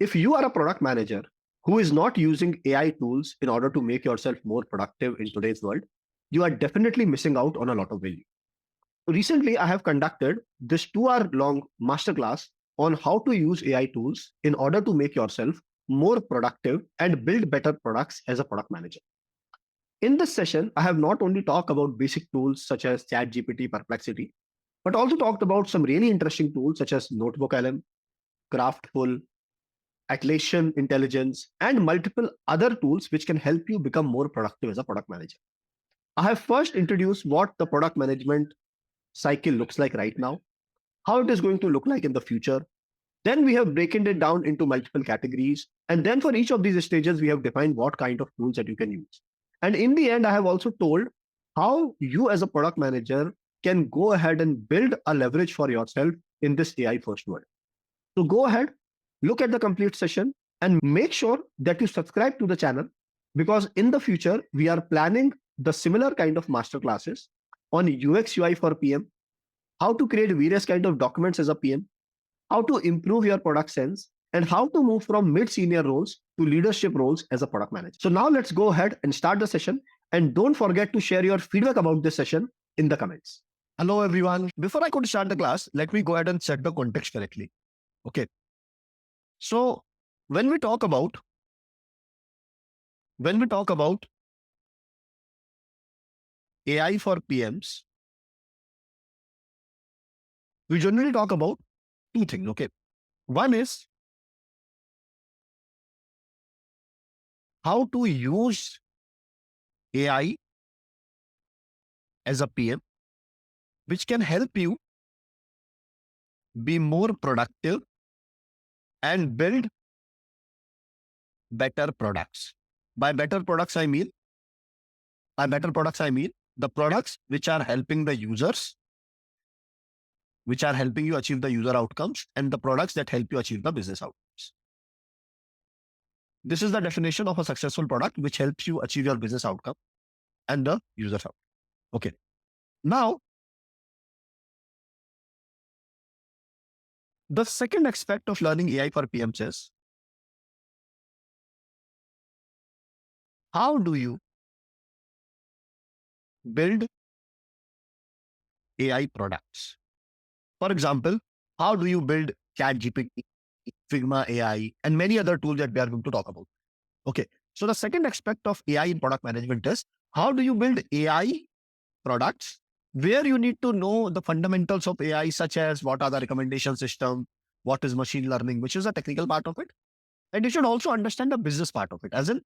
If you are a product manager who is not using AI tools in order to make yourself more productive in today's world, you are definitely missing out on a lot of value. Recently, I have conducted this 2 hour long masterclass on how to use AI tools in order to make yourself more productive and build better products as a product manager. In this session, I have not only talked about basic tools such as ChatGPT, Perplexity, but also talked about some really interesting tools such as Notebook LM, Craftful, Atlassian Intelligence, and multiple other tools which can help you become more productive as a product manager. I have first introduced what the product management cycle looks like right now, how it is going to look like in the future. Then we have broken it down into multiple categories. And then for each of these stages, we have defined what kind of tools that you can use. And in the end, I have also told how you as a product manager can go ahead and build a leverage for yourself in this AI first world. So go ahead, look at the complete session and make sure that you subscribe to the channel, because in the future, we are planning the similar kind of masterclasses on UX UI for PM, how to create various kind of documents as a PM, how to improve your product sense, and how to move from mid-senior roles to leadership roles as a product manager. So now let's go ahead and start the session. And don't forget to share your feedback about this session in the comments. Hello, everyone. Before I could start the class, let me go ahead and set the context correctly. Okay. So when we talk about AI for PMs, we generally talk about two things. Okay. One is how to use AI as a PM, which can help you be more productive and build better products. By better products, I mean the products which are helping the users, which are helping you achieve the user outcomes, and the products that help you achieve the business outcomes. This is the definition of a successful product which helps you achieve your business outcome and the user outcome. Okay. Now, the second aspect of learning AI for PMs is how do you build AI products? For example, how do you build ChatGPT, Figma AI, and many other tools that we are going to talk about? Okay. So the second aspect of AI in product management is how do you build AI products where you need to know the fundamentals of AI, such as what are the recommendation system, what is machine learning, which is a technical part of it. And you should also understand the business part of it, as in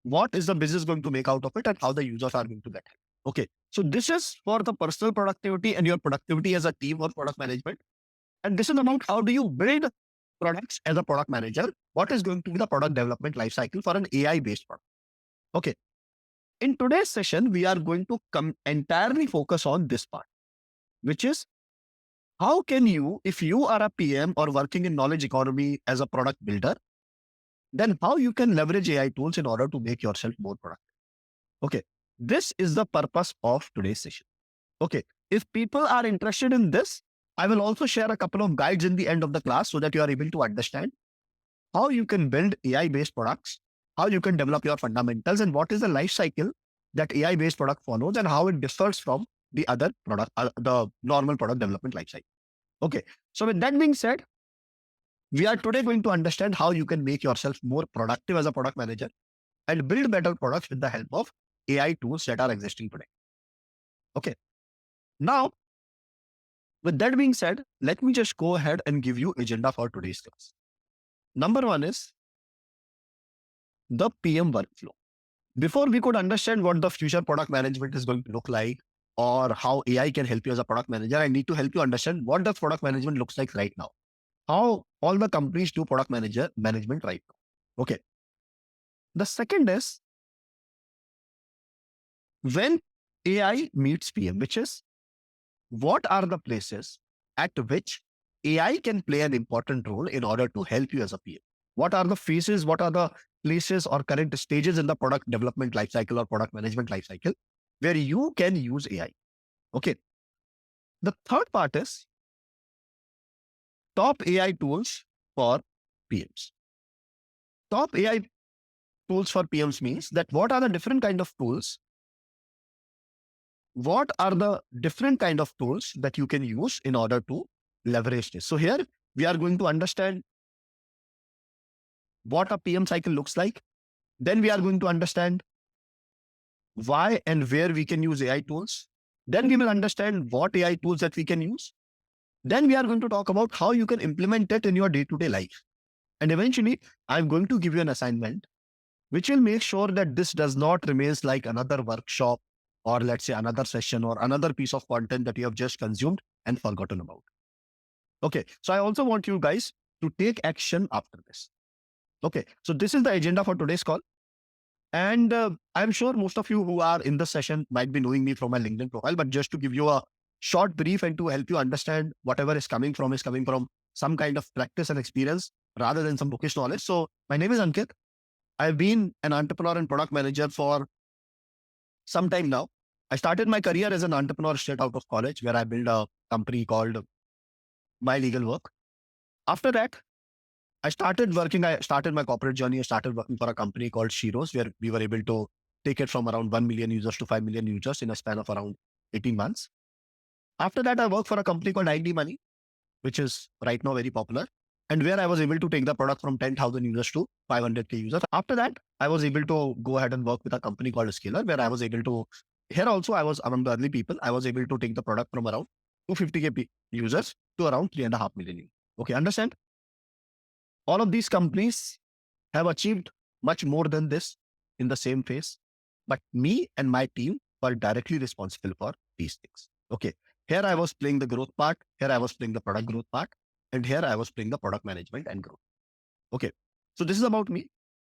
what is the business going to make out of it and how the users are going to get it. Okay. So this is for the personal productivity and your productivity as a team or product management. And this is about how do you build products as a product manager, what is going to be the product development lifecycle for an AI-based product. Okay. In today's session, we are going to entirely focus on this part, which is how can you, if you are a PM or working in knowledge economy as a product builder, then how you can leverage AI tools in order to make yourself more productive. Okay. This is the purpose of today's session. Okay. If people are interested in this, I will also share a couple of guides in the end of the class so that you are able to understand how you can build AI-based products, how you can develop your fundamentals, and what is the life cycle that AI-based product follows and how it differs from the other product, the normal product development life cycle. Okay. So with that being said, we are today going to understand how you can make yourself more productive as a product manager and build better products with the help of AI tools that are existing today. Okay. Now, with that being said, let me just go ahead and give you agenda for today's class. Number one is the PM workflow. Before we could understand what the future product management is going to look like or how AI can help you as a product manager, I need to help you understand what does product management looks like right now. How all the companies do product management right now. Okay. The second is when AI meets PM, which is what are the places at which AI can play an important role in order to help you as a PM? What are the phases? What are the places or current stages in the product development lifecycle or product management lifecycle where you can use AI? Okay. The third part is top AI tools for PMs. top AI tools for PMs means that what are the different kind of tools? What are the different kind of tools that you can use in order to leverage this? So here we are going to understand what a PM cycle looks like. Then we are going to understand why and where we can use AI tools. Then we will understand what AI tools that we can use. Then we are going to talk about how you can implement it in your day-to-day life. And eventually, I'm going to give you an assignment which will make sure that this does not remains like another workshop or let's say another session or another piece of content that you have just consumed and forgotten about. Okay. So I also want you guys to take action after this. Okay. So this is the agenda for today's call. And I'm sure most of you who are in the session might be knowing me from my LinkedIn profile, but just to give you a short brief and to help you understand whatever is coming from some kind of practice and experience rather than some bookish knowledge. So my name is Ankit. I've been an entrepreneur and product manager for some time now. I started my career as an entrepreneur straight out of college, where I built a company called My Legal Work. After that, I started my corporate journey. I started working for a company called Shiros, where we were able to take it from around 1 million users to 5 million users in a span of around 18 months. After that, I worked for a company called ID Money, which is right now very popular, and where I was able to take the product from 10,000 users to 500K users. After that, I was able to go ahead and work with a company called Scalar, where I was able to, here also, I was among the early people. I was able to take the product from around 250K users to around 3.5 million users. Okay, understand? All of these companies have achieved much more than this in the same phase. But me and my team were directly responsible for these things. Okay. Here I was playing the growth part. Here I was playing the product growth part. And here I was playing the product management and growth. Okay. So this is about me.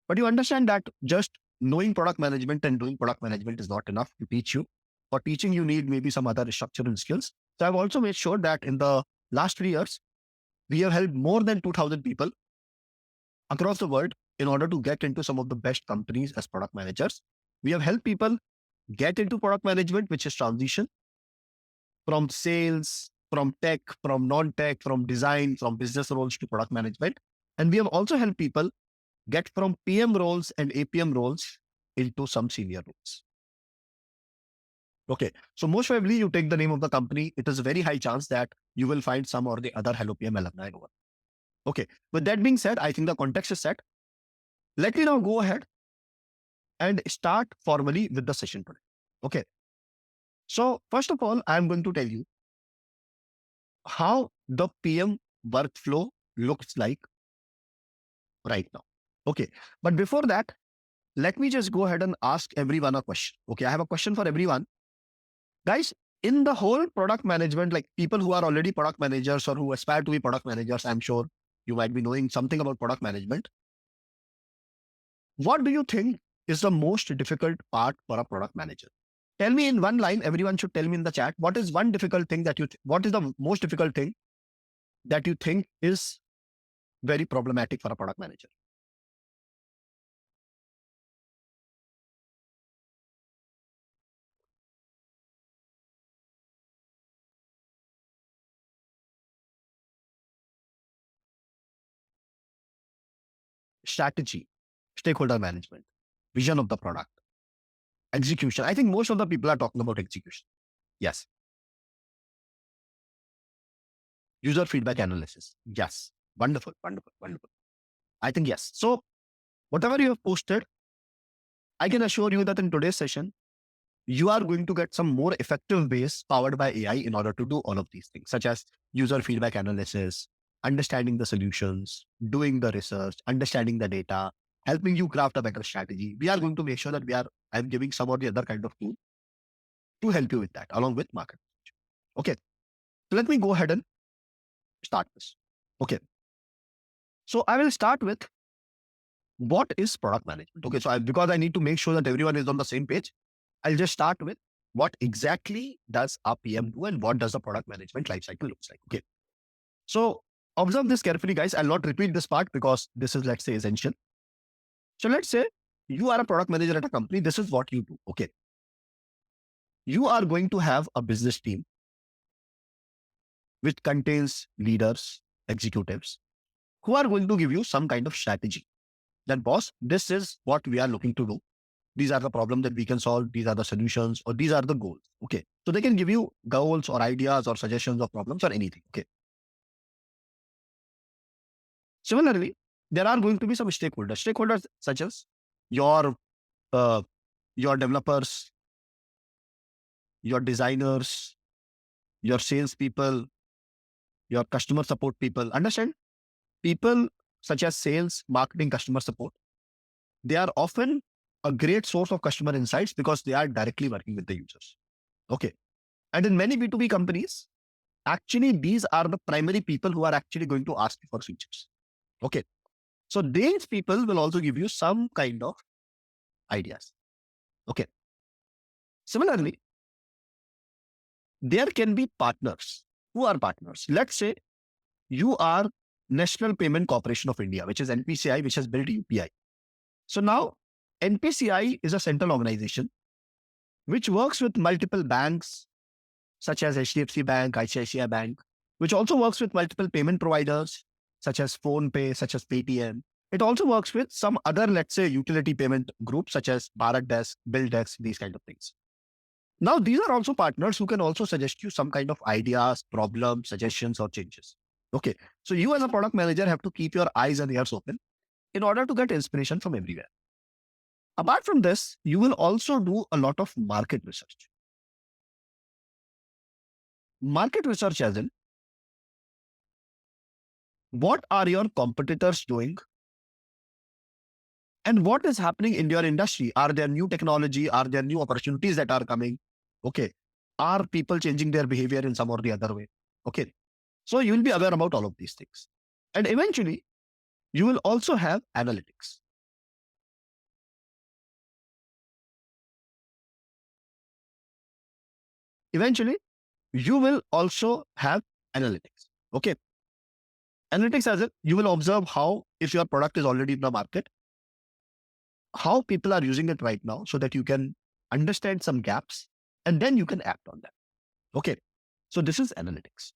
But you understand that just knowing product management and doing product management is not enough to teach you. For teaching, you need maybe some other structural skills. So I've also made sure that in the last 3 years, we have helped more than 2,000 people across the world in order to get into some of the best companies as product managers. We have helped people get into product management, which is transition from sales, from tech, from non-tech, from design, from business roles to product management. And we have also helped people get from PM roles and APM roles into some senior roles. Okay. So most probably you take the name of the company. It is a very high chance that you will find some or the other HelloPM alumni over. Okay. With that being said, I think the context is set. Let me now go ahead and start formally with the session today. Okay. So first of all, I'm going to tell you how the PM workflow looks like right now. Okay. But before that, let me just go ahead and ask everyone a question. Okay. I have a question for everyone. Guys, in the whole product management, like people who are already product managers or who aspire to be product managers, I'm sure you might be knowing something about product management. What do you think is the most difficult part for a product manager? Tell me in one line, everyone should tell me in the chat, what is one difficult thing that what is the most difficult thing that you think is very problematic for a product manager? Strategy, stakeholder management, vision of the product, execution. I think most of the people are talking about execution. Yes. User feedback analysis. Yes. Wonderful, wonderful, wonderful. I think yes. So whatever you have posted, I can assure you that in today's session, you are going to get some more effective ways powered by AI in order to do all of these things, such as user feedback analysis, understanding the solutions, doing the research, understanding the data, helping you craft a better strategy. We are going to make sure that I'm giving some or the other kind of tool to help you with that, along with market. Okay. So let me go ahead and start this. Okay. So I will start with what is product management. Okay. So because I need to make sure that everyone is on the same page, I'll just start with what exactly does a PM do and what does the product management lifecycle looks like. Okay. So observe this carefully, guys. I'll not repeat this part because this is, let's say, essential. So let's say you are a product manager at a company. This is what you do. Okay. You are going to have a business team which contains leaders, executives who are going to give you some kind of strategy. that boss, this is what we are looking to do. These are the problems that we can solve. These are the solutions, or these are the goals. Okay. So they can give you goals or ideas or suggestions of problems or anything. Okay. Similarly, there are going to be some stakeholders. Stakeholders such as your uh, your developers, your designers, your salespeople, your customer support people. Understand? People such as sales, marketing, customer support, they are often a great source of customer insights because they are directly working with the users. Okay. And in many B2B companies, actually, these are the primary people who are actually going to ask you for features. Okay. So these people will also give you some kind of ideas. Okay. Similarly, there can be partners. Who are partners? Let's say you are National Payment Corporation of India, which is NPCI, which has built UPI. So now NPCI is a central organization which works with multiple banks such as HDFC Bank, ICICI Bank, which also works with multiple payment providers such as PhonePe, such as Paytm. It also works with some other, let's say, utility payment groups such as BharatDesk, BillDesk, these kind of things. Now, these are also partners who can also suggest you some kind of ideas, problems, suggestions, or changes. Okay. So you as a product manager have to keep your eyes and ears open in order to get inspiration from everywhere. Apart from this, you will also do a lot of market research. Market research as in, what are your competitors doing and what is happening in your industry? Are there new technology? Are there new opportunities that are coming? Okay. Are people changing their behavior in some or the other way? Okay. So you will be aware about all of these things. And eventually, you will also have analytics. Eventually, you will also have analytics. Okay. Analytics as in, you will observe how, if your product is already in the market, how people are using it right now so that you can understand some gaps and then you can act on that. Okay. So this is analytics.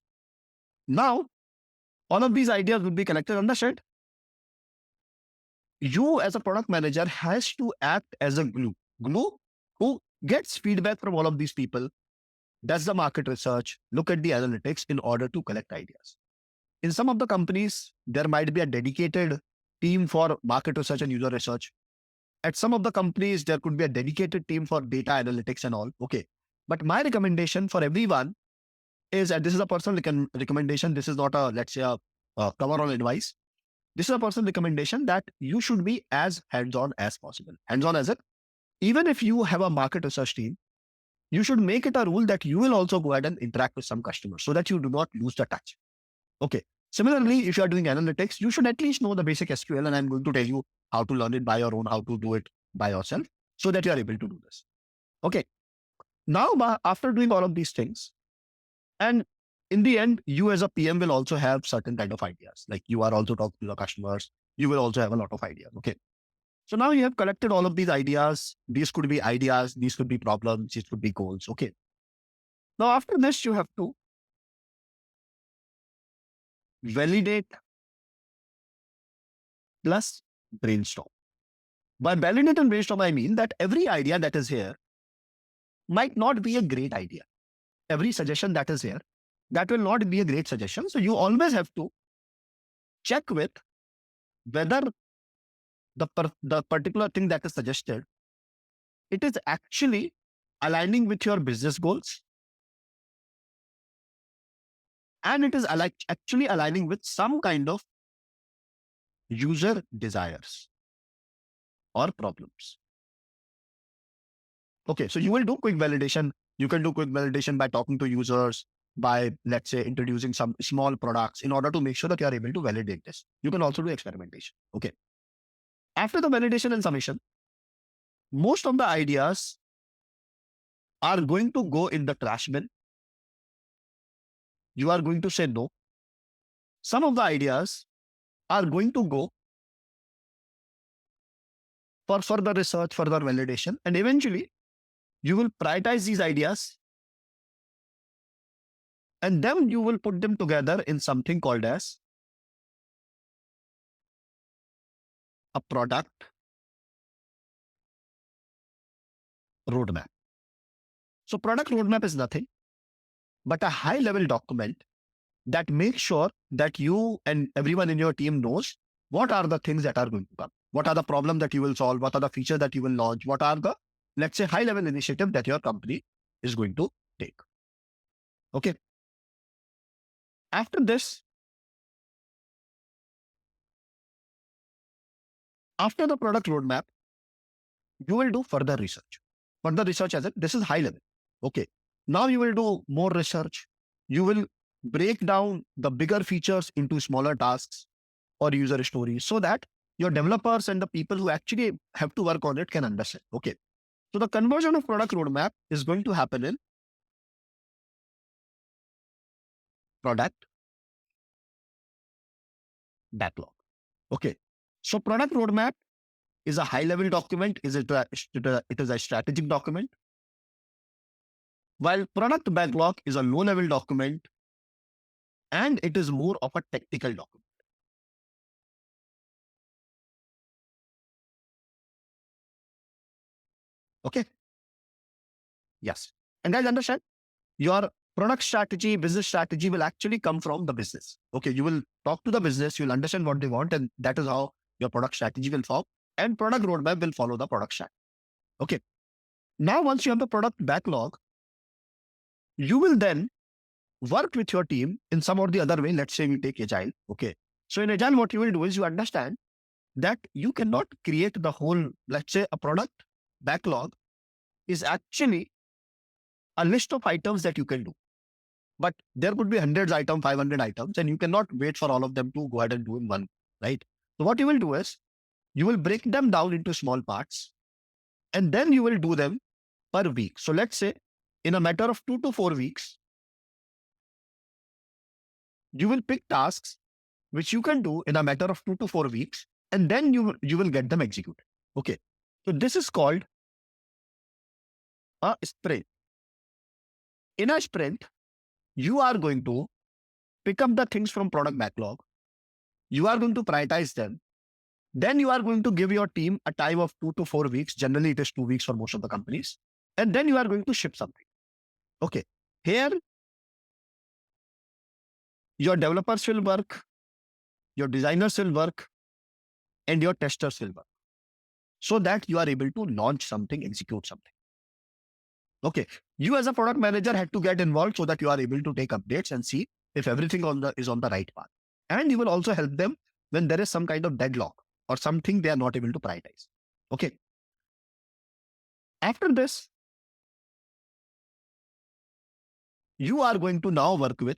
Now, all of these ideas will be collected on the shed. You as a product manager has to act as a glue who gets feedback from all of these people, does the market research, look at the analytics in order to collect ideas. In some of the companies, there might be a dedicated team for market research and user research. At some of the companies, there could be a dedicated team for data analytics and all. Okay. But my recommendation for everyone is, and this is a personal recommendation, this is not a, let's say, a cover on advice. This is a personal recommendation that you should be as hands-on as possible. Hands-on as it, even if you have a market research team, you should make it a rule that you will also go ahead and interact with some customers so that you do not lose the touch. Okay. Similarly, if you are doing analytics, you should at least know the basic SQL, and I'm going to tell you how to learn it by your own, how to do it by yourself so that you are able to do this. Okay. Now, after doing all of these things, and in the end, you as a PM will also have certain kind of ideas. Like you are also talking to the customers. You will also have a lot of ideas. Okay. So now you have collected all of these ideas. These could be ideas. These could be problems. These could be goals. Okay. Now, after this, you have to validate plus brainstorm. By validate and brainstorm, I mean that every idea that is here might not be a great idea. Every suggestion that is here, that will not be a great suggestion. So you always have to check with whether the particular thing that is suggested, it is actually aligning with your business goals and it is actually aligning with some kind of user desires or problems. Okay, so you will do quick validation. You can do quick validation by talking to users, by, let's say, introducing some small products in order to make sure that you are able to validate this. You can also do experimentation. Okay. After the validation and summation, most of the ideas are going to go in the trash bin. You are going to say no. Some of the ideas are going to go for further research, further validation, and eventually you will prioritize these ideas and then you will put them together in something called as a product roadmap. So product roadmap is nothing but a high level document that makes sure that you and everyone in your team knows what are the things that are going to come, what are the problems that you will solve, what are the features that you will launch, what are the, let's say, high level initiative that your company is going to take. Okay. After this, after the product roadmap, you will do further research. Further research as it, this is high level. Okay. Now you will do more research. You will break down the bigger features into smaller tasks or user stories so that your developers and the people who actually have to work on it can understand. Okay. So the conversion of product roadmap is going to happen in product backlog. Okay. So product roadmap is a high level document. It is a strategic document. While product backlog is a low level document and it is more of a technical document. Okay. Yes. And guys, understand your product strategy, business strategy will actually come from the business. Okay. You will talk to the business, you'll understand what they want, and that is how your product strategy will form. And product roadmap will follow the product strategy. Okay. Now, once you have the product backlog, you will then work with your team in some or the other way. Let's say we take Agile. Okay. So in Agile, what you will do is you understand that you cannot create the whole, let's say a product backlog is actually a list of items that you can do. But there could be hundreds items, 500 items, and you cannot wait for all of them to go ahead and do in one, right? So what you will do is you will break them down into small parts and then you will do them per week. So let's say in a matter of 2 to 4 weeks, you will pick tasks which you can do in a matter of 2 to 4 weeks, and then you will get them executed. Okay. So this is called a sprint. In a sprint, you are going to pick up the things from product backlog. You are going to prioritize them. Then you are going to give your team a time of 2 to 4 weeks. Generally, it is 2 weeks for most of the companies. And then you are going to ship something. Okay. Here, your developers will work, your designers will work, and your testers will work so that you are able to launch something, execute something. Okay. You as a product manager had to get involved so that you are able to take updates and see if everything is on the right path. And you will also help them when there is some kind of deadlock or something they are not able to prioritize. Okay. After this, you are going to now work with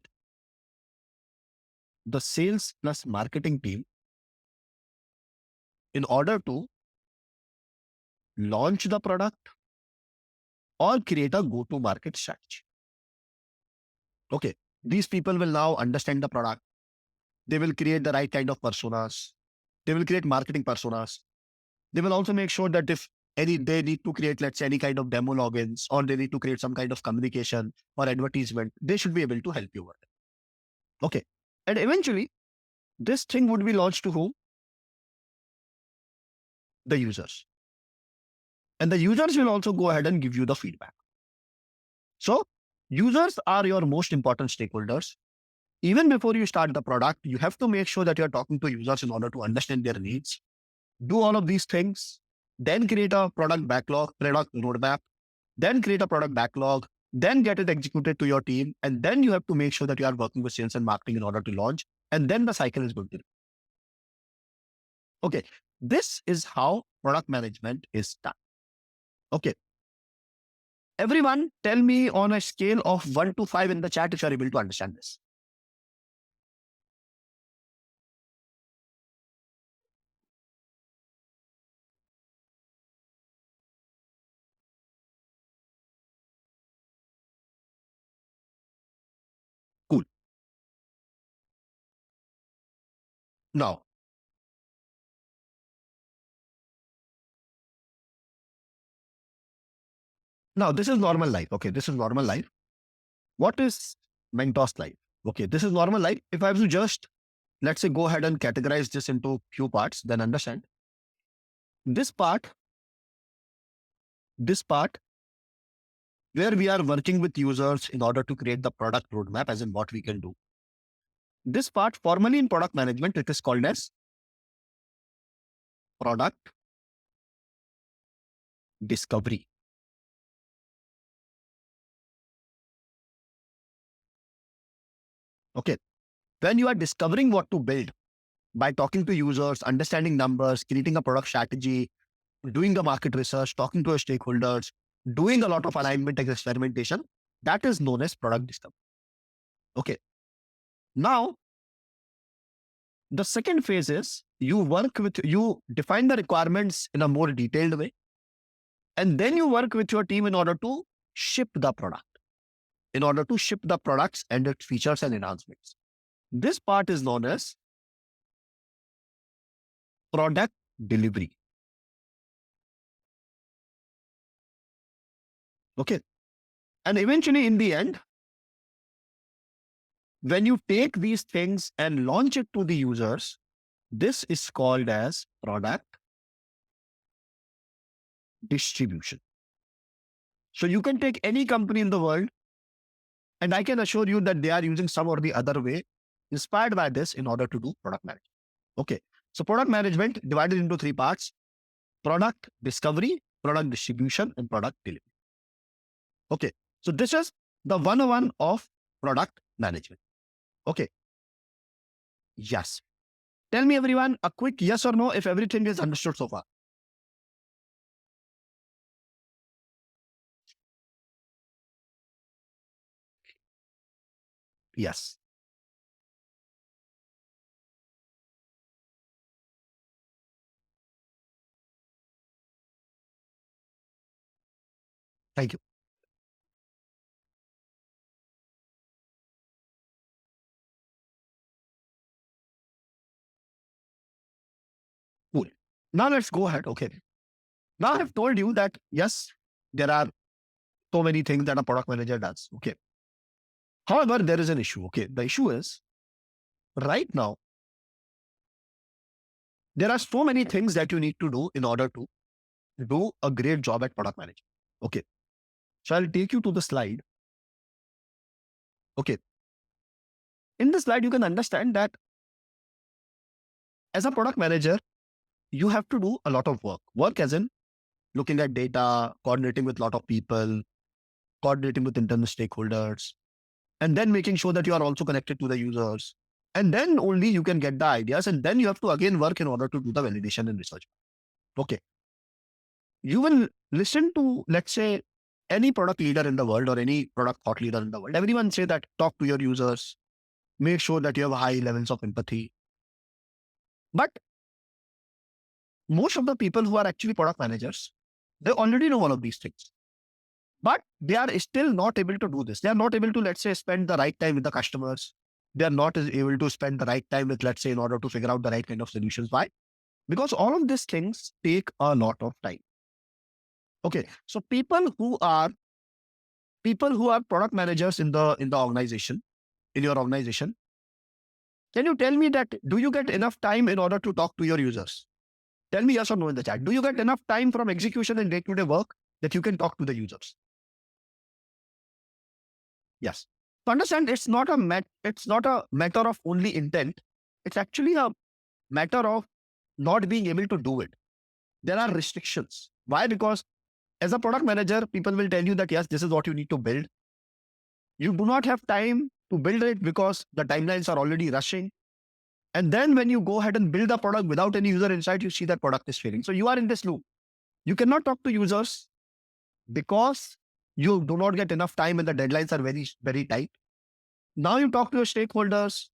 the sales plus marketing team in order to launch the product or create a go-to-market strategy. Okay. These people will now understand the product. They will create the right kind of personas. They will create marketing personas. They will also make sure that if they need to create, let's say, any kind of demo logins, or they need to create some kind of communication or advertisement, they should be able to help you with it. Okay. And eventually, this thing would be launched to whom? The users. And the users will also go ahead and give you the feedback. So users are your most important stakeholders. Even before you start the product, you have to make sure that you're talking to users in order to understand their needs. Do all of these things, then create a product backlog, product roadmap, then create a product backlog, then get it executed to your team. And then you have to make sure that you are working with sales and marketing in order to launch. And then the cycle is going to. Okay. This is how product management is done. Okay. Everyone, tell me on a scale of 1 to 5 in the chat if you're able to understand this. Cool. Now, this is normal life. Okay. This is normal life. What is Mentos life? Okay. This is normal life. If I have to just, let's say, go ahead and categorize this into few parts, then understand. This part, this part where we are working with users in order to create the product roadmap, as in what we can do. This part, formally in product management, it is called as product discovery. Okay. When you are discovering what to build by talking to users, understanding numbers, creating a product strategy, doing the market research, talking to your stakeholders, doing a lot of alignment and experimentation, that is known as product discovery. Okay. Now, the second phase is you define the requirements in a more detailed way, and then you work with your team in order to ship the product, in order to ship the products and its features and enhancements. This part is known as product delivery. Okay. And eventually, in the end, when you take these things and launch it to the users, this is called as product distribution. So you can take any company in the world, and I can assure you that they are using some or the other way inspired by this in order to do product management. Okay. So product management divided into three parts: product discovery, product distribution, and product delivery. Okay. So this is the 101 of product management. Okay. Yes. Tell me, everyone, a quick yes or no if everything is understood so far. Yes. Thank you. Cool. Now let's go ahead. Okay. Now I've told you that, yes, there are so many things that a product manager does. Okay. However, there is an issue. Okay. The issue is right now, there are so many things that you need to do in order to do a great job at product management. Okay. So I'll take you to the slide. Okay. In the slide, you can understand that as a product manager, you have to do a lot of work. Work as in looking at data, coordinating with a lot of people, coordinating with internal stakeholders, and then making sure that you are also connected to the users. And then only you can get the ideas. And then you have to again work in order to do the validation and research. Okay. You will listen to, let's say, any product leader in the world or any product thought leader in the world. Everyone say that talk to your users, make sure that you have high levels of empathy. But most of the people who are actually product managers, they already know all of these things. But they are still not able to do this. They are not able to, let's say, spend the right time with the customers. They are not able to spend the right time with, let's say, in order to figure out the right kind of solutions. Why? Because all of these things take a lot of time. Okay. So people who are product managers in the organization, in your organization, can you tell me that do you get enough time in order to talk to your users? Tell me yes or no in the chat. Do you get enough time from execution and day-to-day work that you can talk to the users? Yes. To understand, it's not a matter of only intent. It's actually a matter of not being able to do it. There are restrictions. Why? Because as a product manager, people will tell you that, yes, this is what you need to build. You do not have time to build it because the timelines are already rushing. And then when you go ahead and build the product without any user insight, you see that product is failing. So you are in this loop. You cannot talk to users because you do not get enough time and the deadlines are very, very tight. Now you talk to your stakeholders,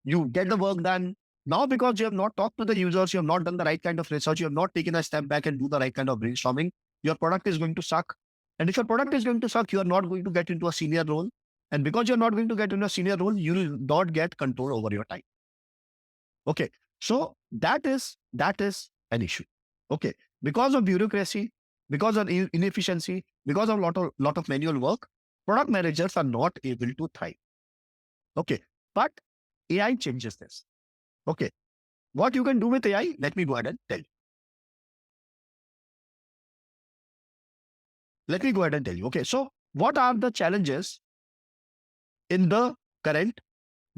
you get the work done. Now, because you have not talked to the users, you have not done the right kind of research, you have not taken a step back and do the right kind of brainstorming, your product is going to suck. And if your product is going to suck, you are not going to get into a senior role. And because you're not going to get into a senior role, you will not get control over your time. Okay. So that is an issue. Okay. Because of bureaucracy, because of inefficiency, because of lot of manual work, product managers are not able to thrive. Okay. But AI changes this. Okay. What you can do with AI, let me go ahead and tell you. let me go ahead and tell you. Okay, so what are the challenges in the current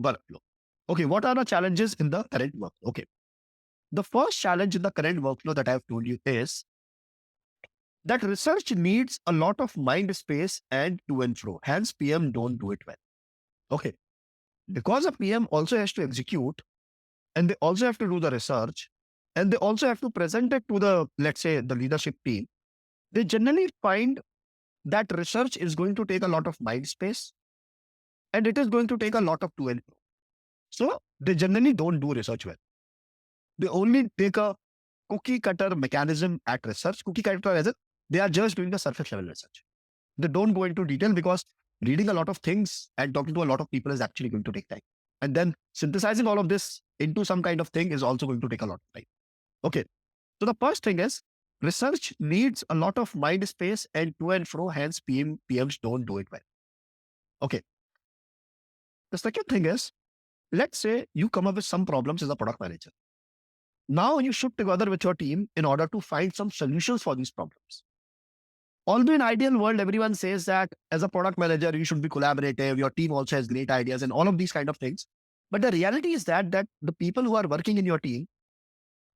workflow? Okay, what are the challenges in the current work? Okay, the first challenge in the current workflow that I have told you is that research needs a lot of mind space and to and fro. Hence, PM don't do it well. Okay, because a PM also has to execute and they also have to do the research and they also have to present it to the, let's say, the leadership team. They generally find that research is going to take a lot of mind space and it is going to take a lot of to and fro. So they generally don't do research well. They only take a cookie cutter mechanism at research. Cookie cutter as it, they are just doing the surface level research. They don't go into detail because reading a lot of things and talking to a lot of people is actually going to take time. And then synthesizing all of this into some kind of thing is also going to take a lot of time. Okay. So the first thing is research needs a lot of mind space and to and fro, hence PMs don't do it well. Okay. The second thing is, let's say you come up with some problems as a product manager. Now you should together with your team in order to find some solutions for these problems. Although in ideal world, everyone says that as a product manager, you should be collaborative. Your team also has great ideas and all of these kind of things. But the reality is that the people who are working in your team,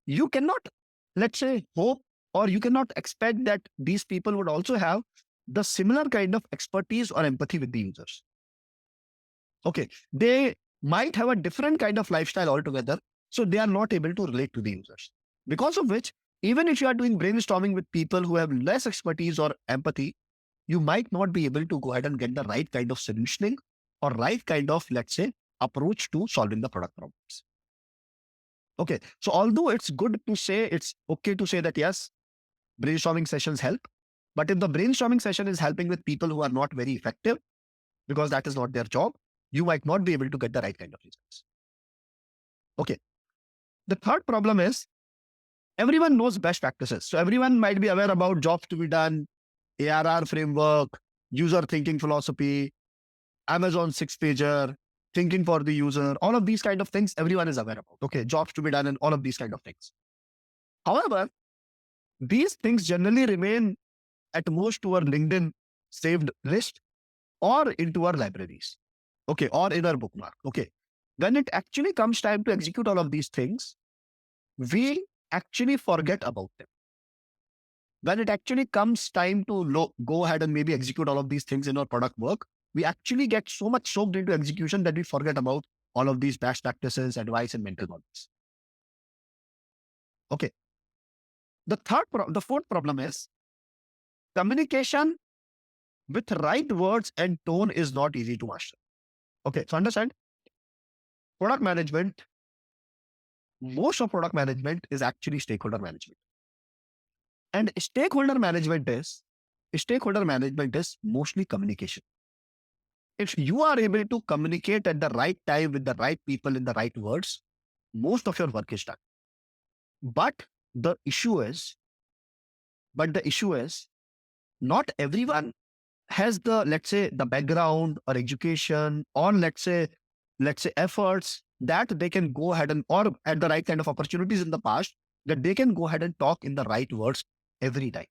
you cannot, let's say, hope or you cannot expect that these people would also have the similar kind of expertise or empathy with the users. Okay. They might have a different kind of lifestyle altogether. So they are not able to relate to the users. Because of which, even if you are doing brainstorming with people who have less expertise or empathy, you might not be able to go ahead and get the right kind of solutioning or right kind of, let's say, approach to solving the product problems. Okay. So although it's good to say, it's okay to say that yes, brainstorming sessions help. But if the brainstorming session is helping with people who are not very effective, because that is not their job, you might not be able to get the right kind of results. Okay. The third problem is everyone knows best practices. So everyone might be aware about jobs to be done, ARR framework, user thinking philosophy, Amazon 6-pager, thinking for the user, all of these kind of things everyone is aware about. Okay, jobs to be done and all of these kind of things. However, these things generally remain at most to our LinkedIn saved list or into our libraries. Okay, or in our bookmark. Okay. When it actually comes time to execute all of these things, we actually forget about them. When it actually comes time to go ahead and maybe execute all of these things in our product work, we actually get so much soaked into execution that we forget about all of these best practices, advice, and mental models. Okay. The fourth problem is communication with right words and tone is not easy to master. Okay. So understand, product management, most of product management is actually stakeholder management. And stakeholder management is mostly communication. If you are able to communicate at the right time with the right people in the right words, most of your work is done. But the issue is, not everyone has the, let's say, the background or education or let's say efforts that they can go ahead and, or at the right kind of opportunities in the past that they can go ahead and talk in the right words every time.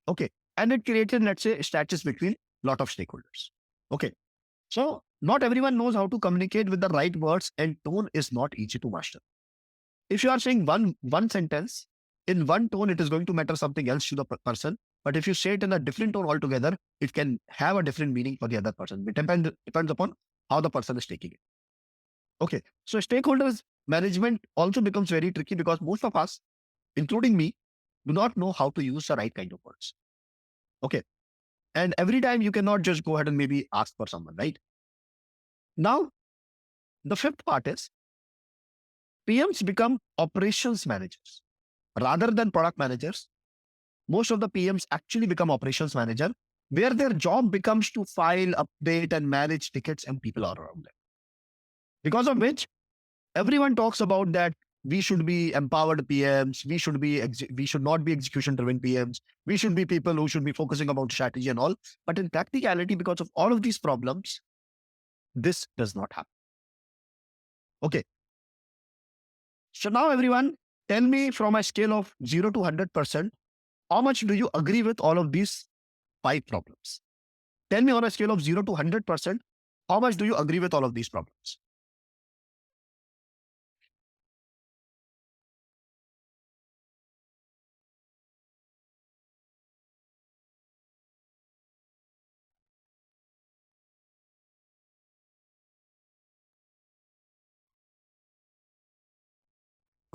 Okay. And it created, let's say, status between a lot of stakeholders. Okay. So not everyone knows how to communicate with the right words and tone is not easy to master. If you are saying one sentence in one tone, it is going to matter something else to the person. But if you say it in a different tone altogether, it can have a different meaning for the other person. It depends upon how the person is taking it. Okay. So stakeholders management also becomes very tricky because most of us, including me, do not know how to use the right kind of words. Okay. And every time you cannot just go ahead and maybe ask for someone, right? Now, the fifth part is PMs become operations managers rather than product managers. Most of the PMs actually become operations manager, where their job becomes to file, update, and manage tickets and people are around them. Because of which, everyone talks about that we should be empowered PMs, we should not be execution-driven PMs, we should be people who should be focusing about strategy and all. But in practicality, because of all of these problems, this does not happen. Okay. So now everyone, tell me from a scale of 0 to 100%, how much do you agree with all of these 5 problems. Tell me on a scale of 0 to 100%, how much do you agree with all of these problems?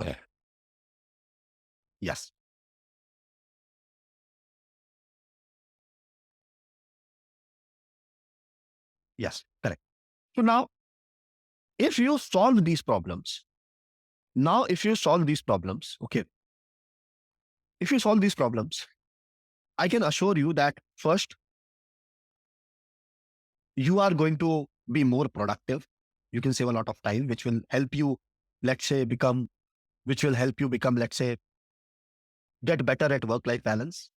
Okay. Yes. Yes. Correct. So now, if you solve these problems, okay, if you solve these problems, I can assure you that first, you are going to be more productive. You can save a lot of time, which will help you, let's say, let's say, get better at work-life balance.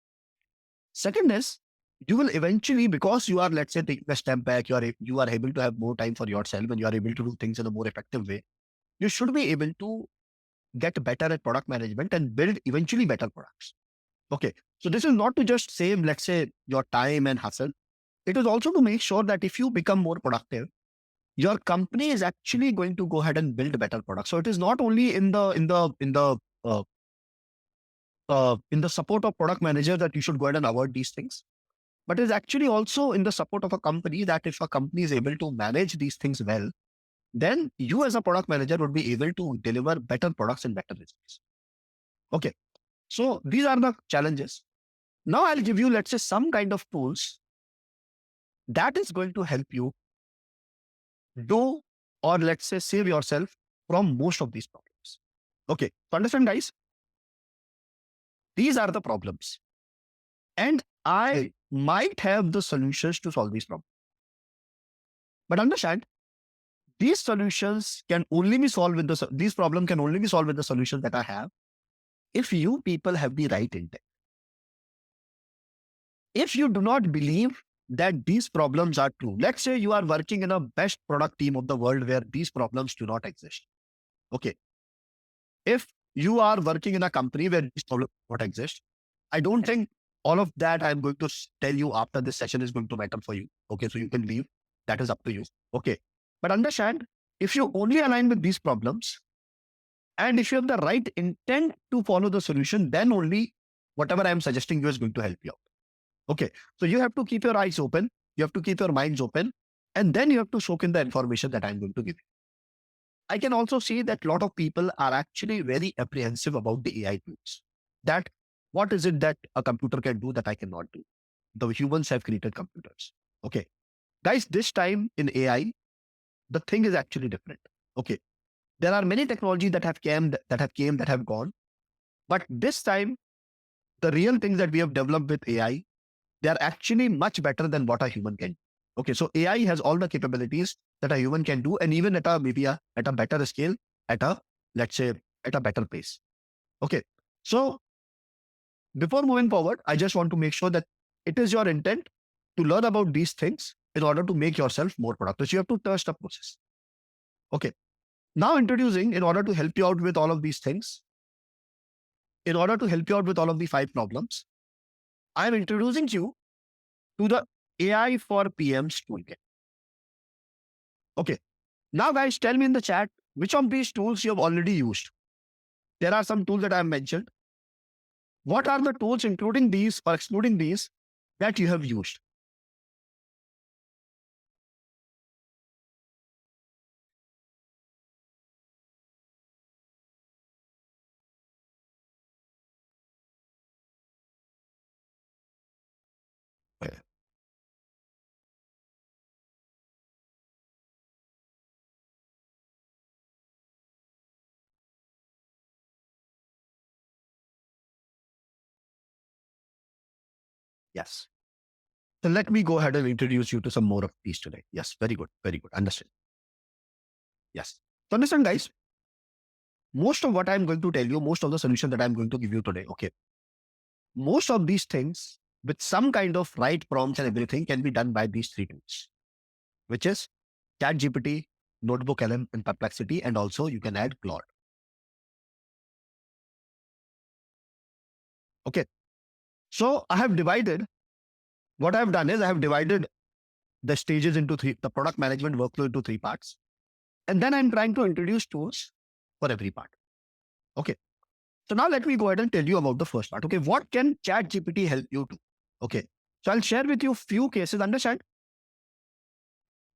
Second is, you will eventually, because you are, let's say, taking a step back, you are able to have more time for yourself and you are able to do things in a more effective way. You should be able to get better at product management and build eventually better products. Okay. So this is not to just save, let's say, your time and hustle. It is also to make sure that if you become more productive, your company is actually going to go ahead and build better products. So it is not only in the support of product manager that you should go ahead and avoid these things, but it's actually also in the support of a company that if a company is able to manage these things well, then you as a product manager would be able to deliver better products and better results. Okay. So these are the challenges. Now I'll give you, let's say, some kind of tools that is going to help you do, or let's say, save yourself from most of these problems. Okay. So understand, guys, these are the problems. And I might have the solutions to solve these problems. But understand, these solutions can only be solved with these problems can only be solved with the solutions that I have if you people have the right intent. If you do not believe that these problems are true, let's say you are working in a best product team of the world where these problems do not exist. Okay. If you are working in a company where these problems do not exist, I don't think all of that I'm going to tell you after this session is going to matter for you. Okay. So you can leave. That is up to you. Okay. But understand, if you only align with these problems, and if you have the right intent to follow the solution, then only whatever I'm suggesting you is going to help you out. Okay. So you have to keep your eyes open. You have to keep your minds open. And then you have to soak in the information that I'm going to give you. I can also see that a lot of people are actually very apprehensive about the AI tools. That what is it that a computer can do that I cannot do? The humans have created computers. Okay. Guys, this time in AI, the thing is actually different. Okay. There are many technologies that have gone. But this time, the real things that we have developed with AI, they are actually much better than what a human can. Okay, so AI has all the capabilities that a human can do, and even at a maybe at a better scale, at a let's say at a better pace. Okay, so before moving forward, I just want to make sure that it is your intent to learn about these things in order to make yourself more productive. So you have to trust the process. Okay, now introducing in order to help you out with all of these things, in order to help you out with all of the 5 problems, I am introducing you to the AI for PMs toolkit. Okay. Now, guys, tell me in the chat which of these tools you have already used. There are some tools that I have mentioned. What are the tools, including these or excluding these, that you have used? Okay. Yes. So let me go ahead and introduce you to some more of these today. Yes, very good. Very good. Understand. Yes. So understand, guys, most of what I'm going to tell you, most of the solution that I'm going to give you today, okay, most of these things with some kind of right prompts and everything can be done by these 3 tools, which is ChatGPT, Notebook LM, and Perplexity, and also you can add Claude. Okay. So I have divided what I've done is I have divided the stages into three, the product management workflow into three parts. And then I'm trying to introduce tools for every part. Okay. So now let me go ahead and tell you about the first part. Okay. What can ChatGPT help you do? Okay. So I'll share with you few cases. Understand?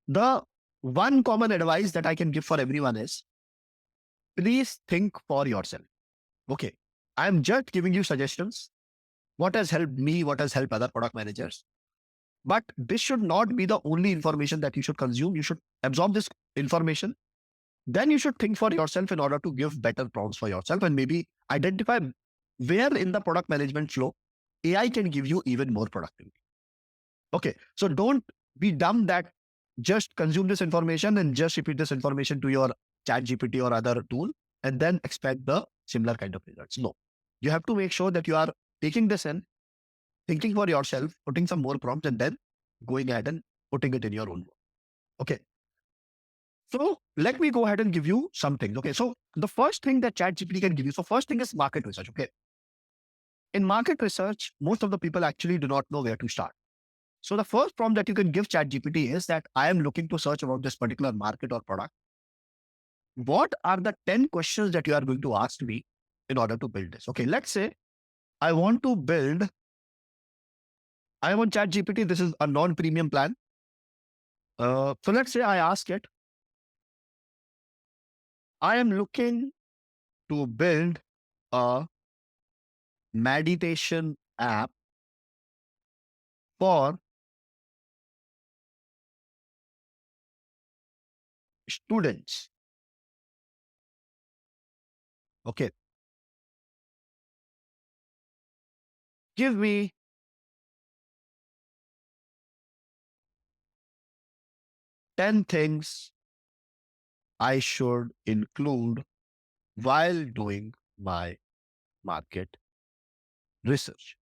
The one common advice that I can give for everyone is please think for yourself. Okay. I'm just giving you suggestions. What has helped me? What has helped other product managers? But this should not be the only information that you should consume. You should absorb this information. Then you should think for yourself in order to give better prompts for yourself and maybe identify where in the product management flow AI can give you even more productivity. Okay. So don't be dumb that just consume this information and just repeat this information to your chat GPT or other tool and then expect the similar kind of results. No, you have to make sure that you are taking this in, thinking for yourself, putting some more prompts and then going ahead and putting it in your own work. Okay. So let me go ahead and give you something. Okay. So the first thing that ChatGPT can give you. So first thing is market research. Okay. In market research, most of the people actually do not know where to start. So the first prompt that you can give ChatGPT is that I am looking to search about this particular market or product. What are the 10 questions that you are going to ask me in order to build this? Okay. Let's say I want to build, I am on ChatGPT. This is a non-premium plan. So let's say I ask it, I am looking to build a meditation app for students. Okay. Give me 10 things I should include while doing my market research.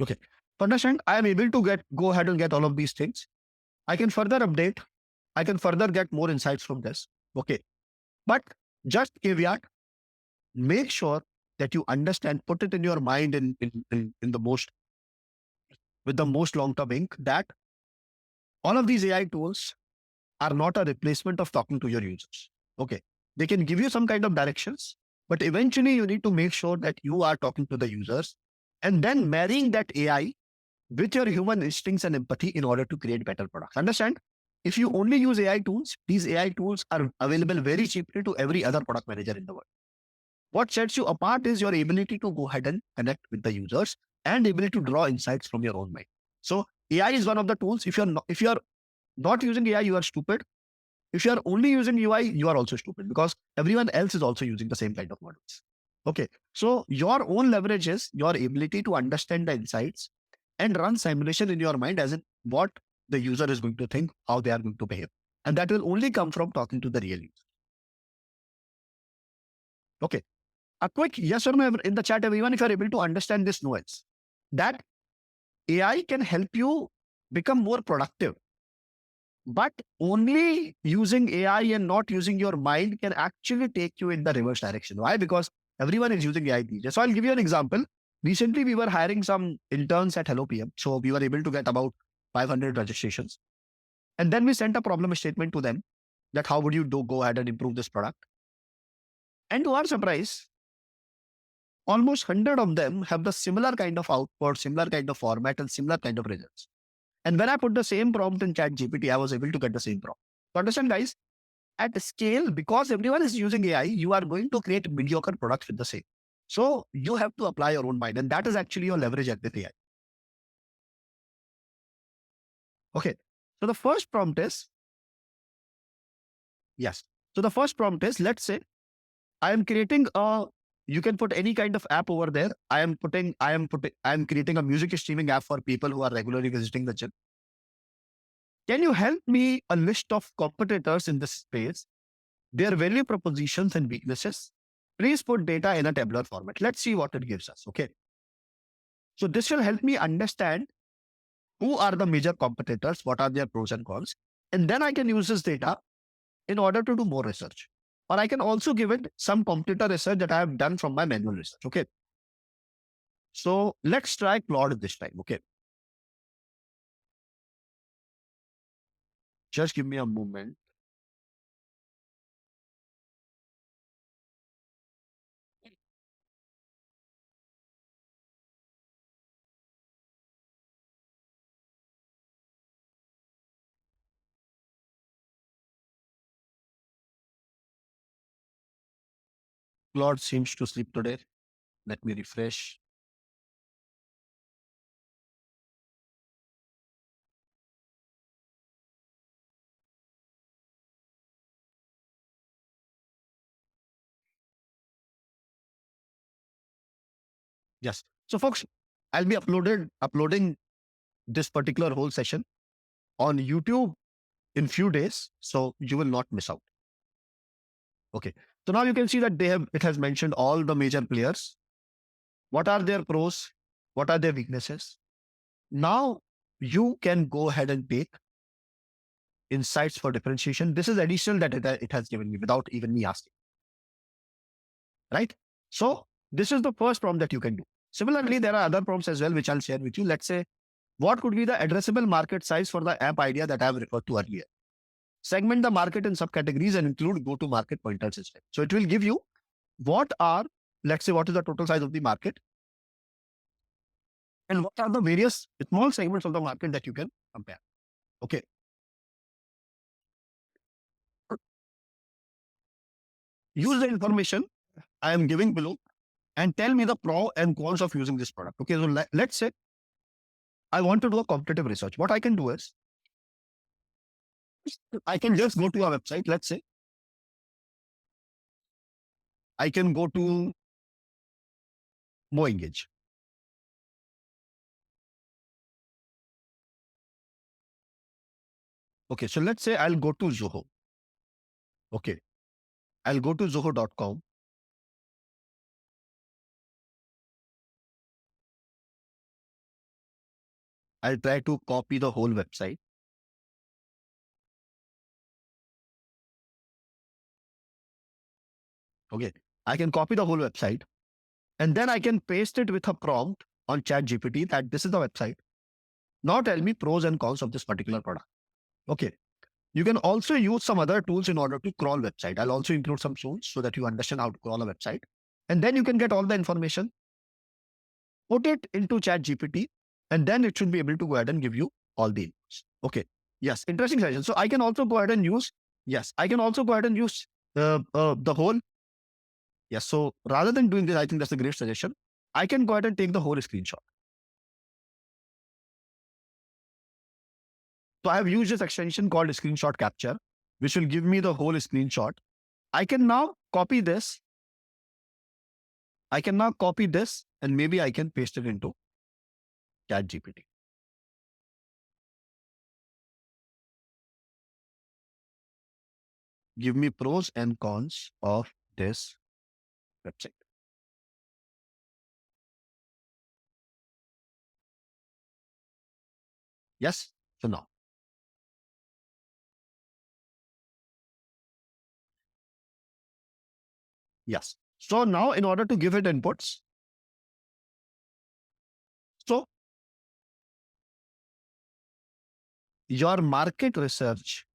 Okay. To understand, I am able to go ahead and get all of these things. I can further update. I can further get more insights from this. Okay. But just caveat, make sure that you understand, put it in your mind in the most, with the most long-term ink that all of these AI tools are not a replacement of talking to your users. Okay. They can give you some kind of directions, but eventually you need to make sure that you are talking to the users and then marrying that AI with your human instincts and empathy in order to create better products. Understand? If you only use AI tools, these AI tools are available very cheaply to every other product manager in the world. What sets you apart is your ability to go ahead and connect with the users and ability to draw insights from your own mind. So AI is one of the tools. If you're not using AI, you are stupid. If you are only using UI, you are also stupid because everyone else is also using the same kind of models. Okay. So your own leverage is your ability to understand the insights and run simulation in your mind as in what the user is going to think, how they are going to behave. And that will only come from talking to the real user. Okay. A quick yes or no in the chat, everyone, if you're able to understand this nuance, that AI can help you become more productive. But only using AI and not using your mind can actually take you in the reverse direction. Why? Because everyone is using AI these days. So I'll give you an example. Recently, we were hiring some interns at HelloPM. So we were able to get about 500 registrations. And then we sent a problem statement to them that how would you go ahead and improve this product? And to our surprise, almost 100 of them have the similar kind of output, similar kind of format, and similar kind of results. And when I put the same prompt in ChatGPT, I was able to get the same prompt. So understand, guys, at scale, because everyone is using AI, you are going to create mediocre products with the same. So you have to apply your own mind. And that is actually your leverage at with AI. Okay. So the first prompt is, yes. So the first prompt is, let's say I am creating you can put any kind of app over there. I am creating a music streaming app for people who are regularly visiting the gym. Can you help me a list of competitors in this space, their value propositions and weaknesses? Please put data in a tabular format. Let's see what it gives us. Okay. So this will help me understand who are the major competitors, what are their pros and cons. And then I can use this data in order to do more research. Or I can also give it some competitor research that I have done from my manual research. Okay. So let's try Claude this time. Okay. Just give me a moment. Claude seems to sleep today. Let me refresh. Yes. So folks, I'll be uploading this particular whole session on YouTube in few days. So you will not miss out. Okay. So now you can see that it has mentioned all the major players. What are their pros? What are their weaknesses? Now you can go ahead and take insights for differentiation. This is additional that it has given me without even me asking. Right? So this is the first prompt that you can do. Similarly, there are other prompts as well, which I'll share with you. Let's say, what could be the addressable market size for the app idea that I've referred to earlier? Segment the market in subcategories and include go-to-market pointer system. So it will give you let's say, what is the total size of the market and what are the various small segments of the market that you can compare. Okay. Use the information I am giving below and tell me the pro and cons of using this product. Okay. So let's say I want to do a competitive research. What I can do is I can just go to a website. Let's say I can go to MoEngage. Okay. So let's say I'll go to Zoho. Okay. I'll go to zoho.com. I'll try to copy the whole website. Okay. I can copy the whole website and then I can paste it with a prompt on ChatGPT that this is the website. Now tell me pros and cons of this particular product. Okay. You can also use some other tools in order to crawl website. I'll also include some tools so that you understand how to crawl a website. And then you can get all the information, put it into ChatGPT, and then it should be able to go ahead and give you all the inputs. Okay. Yes. Interesting session. So I can also go ahead and use, yes, I can also go ahead and use the whole. Yes. So rather than doing this, I think that's a great suggestion. I can go ahead and take the whole screenshot. So I have used this extension called screenshot capture, which will give me the whole screenshot. I can now copy this. And maybe I can paste it into ChatGPT. Give me pros and cons of this website. Yes. So now, yes. So now in order to give it inputs, so your market research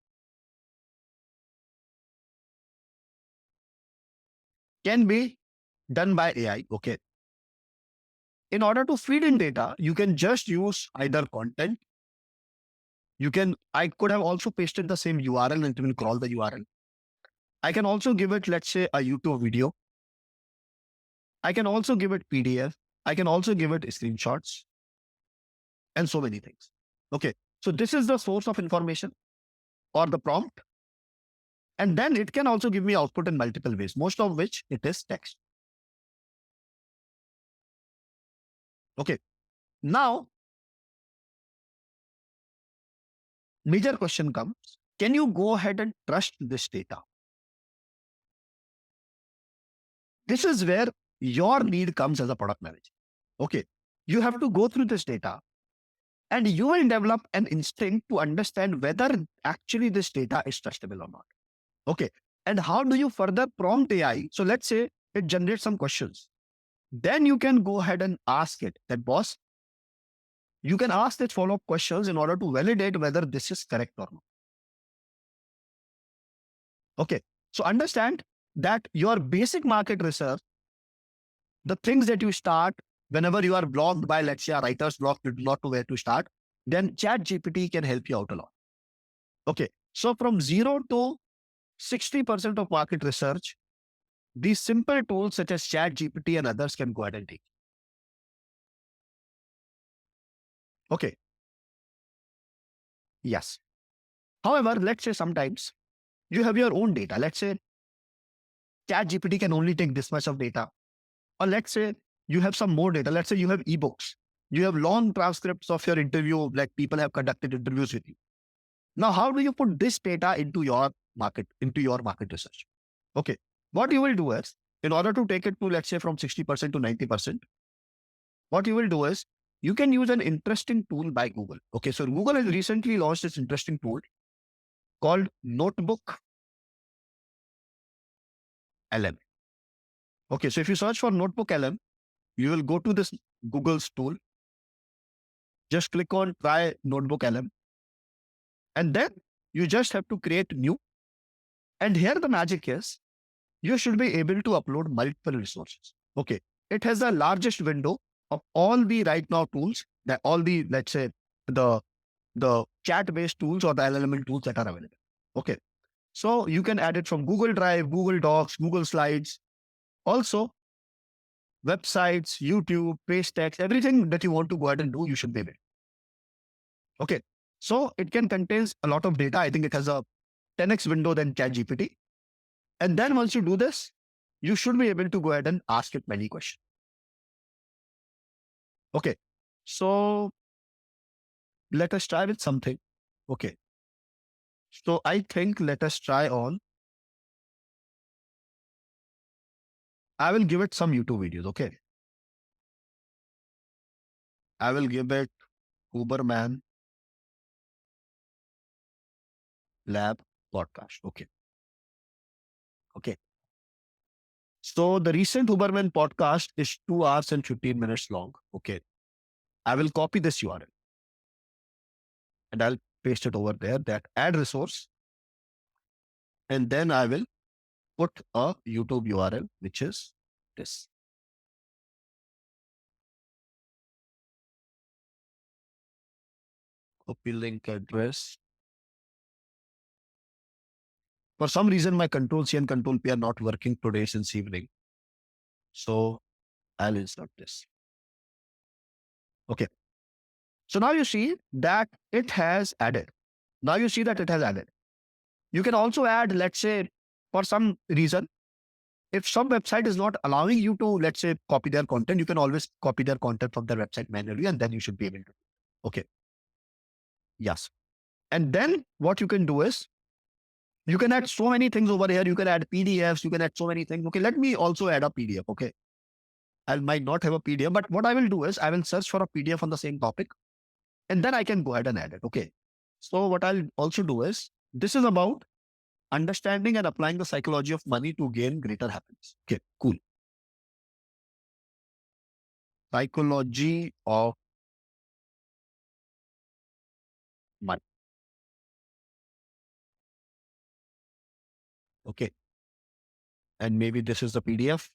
can be done by AI. Okay. In order to feed in data, you can just use either content. I could have also pasted the same URL and it will crawl the URL. I can also give it, let's say, a YouTube video. I can also give it PDF. I can also give it screenshots and so many things. Okay. So this is the source of information or the prompt. And then it can also give me output in multiple ways, most of which it is text. Okay. Now, major question comes, can you go ahead and trust this data? This is where your need comes as a product manager. Okay. You have to go through this data And you will develop an instinct to understand whether actually this data is trustable or not. Okay. And how do you further prompt AI? So let's say it generates some questions. Then you can go ahead and ask it that, boss, you can ask it follow-up questions in order to validate whether this is correct or not. Okay. So understand that your basic market research, the things that you start whenever you are blocked by, let's say, a writer's block, you do not know where to start, then ChatGPT can help you out a lot. Okay. So from 0 to 60% of market research, these simple tools such as ChatGPT and others can go ahead and take. Okay. Yes. However, let's say sometimes you have your own data. Let's say ChatGPT can only take this much of data. Or let's say you have some more data. Let's say you have ebooks. You have long transcripts of your interview, like people have conducted interviews with you. Now, how do you put this data into your market research? Okay. What you will do is, in order to take it to, let's say, from 60% to 90%, what you will do is you can use an interesting tool by Google. Okay. So Google has recently launched this interesting tool called Notebook LM. Okay. So if you search for Notebook LM, you will go to this Google's tool. Just click on try Notebook LM. And then you just have to create new. And here the magic is you should be able to upload multiple resources. Okay. It has the largest window of all the right now tools, that all the, let's say, the chat-based tools or the LLM tools that are available. Okay. So you can add it from Google Drive, Google Docs, Google Slides, also websites, YouTube, paste text, everything that you want to go ahead and do, you should be able. Okay. So it can contains a lot of data. I think it has a 10x window than ChatGPT. And then once you do this, you should be able to go ahead and ask it many questions. Okay. So let us try with something. Okay. So I think let us try on. I will give it some YouTube videos. Okay. I will give it Uberman Lab podcast. Okay. Okay. So the recent Uberman podcast is 2 hours and 15 minutes long. Okay. I will copy this URL and I'll paste it over there, that add resource. And then I will put a YouTube URL, which is this. Copy link address. For some reason, my Control C and Control P are not working today since evening. So I'll insert this. Okay. So now you see that it has added. Now you see that it has added. You can also add, let's say, for some reason, if some website is not allowing you to, let's say, copy their content, you can always copy their content from their website manually, and then you should be able to. Okay. Yes. And then what you can do is, you can add so many things over here. You can add PDFs. You can add so many things. Okay. Let me also add a PDF. Okay. I might not have a PDF, but what I will do is I will search for a PDF on the same topic, and then I can go ahead and add it. Okay. So what I'll also do is, this is about understanding and applying the psychology of money to gain greater happiness. Okay, cool. Psychology of money. Okay. And maybe this is the PDF.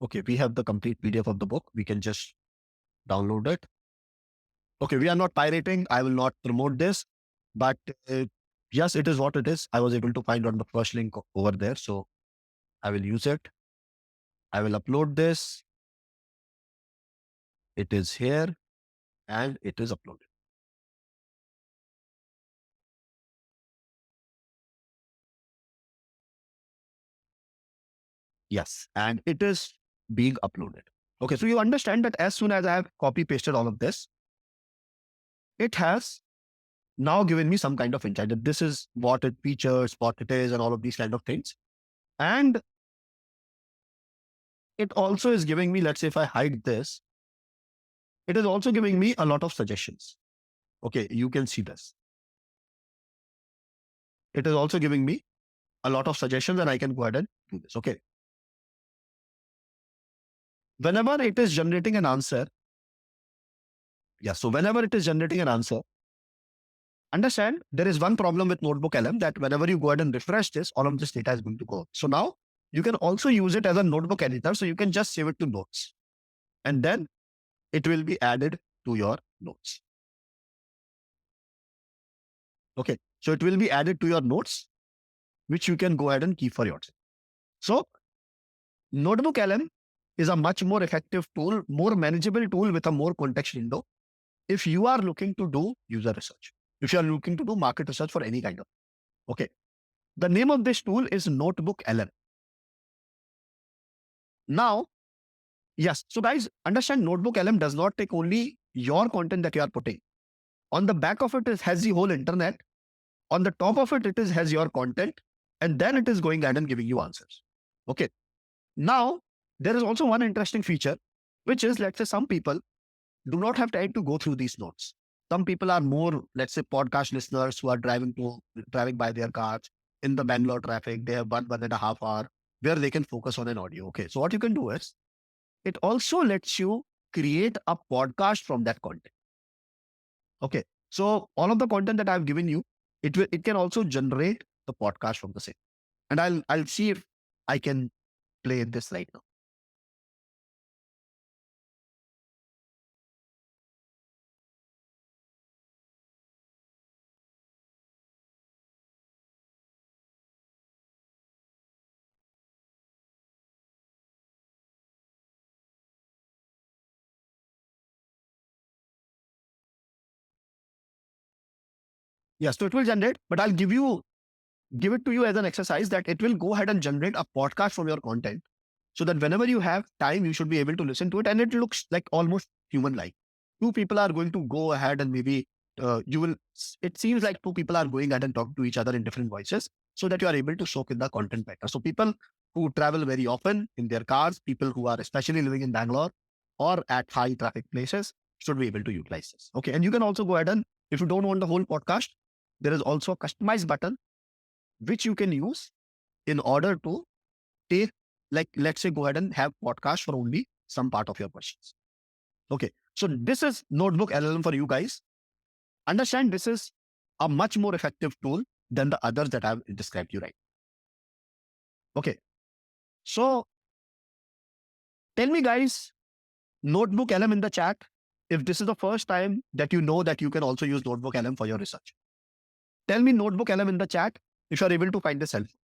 Okay, we have the complete PDF of the book. We can just download it. Okay, we are not pirating. I will not promote this, but yes, it is what it is. I was able to find on the first link over there. So I will use it. I will upload this. It is here and it is uploaded. Yes, and it is being uploaded. Okay, so you understand that as soon as I have copy pasted all of this, it has now given me some kind of insight that this is what it features, what it is, and all of these kind of things. And it also is giving me, let's say if I hide this, it is also giving me a lot of suggestions. Okay, you can see this. It is also giving me a lot of suggestions and I can go ahead and do this. Okay. Whenever it is generating an answer, so whenever it is generating an answer, understand there is one problem with Notebook LM that whenever you go ahead and refresh this, all of this data is going to go. So now you can also use it as a notebook editor. So you can just save it to notes and then it will be added to your notes. Okay. So it will be added to your notes, which you can go ahead and keep for yourself. So Notebook LM is a much more effective tool, more manageable tool with a more context window. If you are looking to do user research, if you are looking to do market research for any kind of, okay. The name of this tool is Notebook LM. Now, yes. So guys, understand Notebook LM does not take only your content that you are putting. On the back of it, has the whole internet. On the top of it, has your content. And then it is going ahead and giving you answers. Okay. Now, there is also one interesting feature, which is, let's say some people do not have time to go through these notes. Some people are more, let's say, podcast listeners who are driving by their cars in the Bangalore traffic. They have 1.5 hour where they can focus on an audio. Okay. So what you can do is, it also lets you create a podcast from that content. Okay. So all of the content that I've given you, it can also generate the podcast from the same. And I'll see if I can play this right now. Yes, so it will generate, but I'll give it to you as an exercise that it will go ahead and generate a podcast from your content so that whenever you have time, you should be able to listen to it. And it looks like almost human-like. Two people are going to go ahead and maybe it seems like two people are going ahead and talk to each other in different voices so that you are able to soak in the content better. So people who travel very often in their cars, people who are especially living in Bangalore or at high traffic places should be able to utilize this. Okay. And you can also go ahead and, if you don't want the whole podcast, there is also a customize button which you can use in order to take, like, let's say, go ahead and have podcast for only some part of your questions. Okay. So this is Notebook LLM for you guys. Understand this is a much more effective tool than the others that I've described you right. Okay. So tell me guys, Notebook LM in the chat, if this is the first time that you know that you can also use Notebook LM for your research. Tell me Notebook LM in the chat if you are able to find this helpful.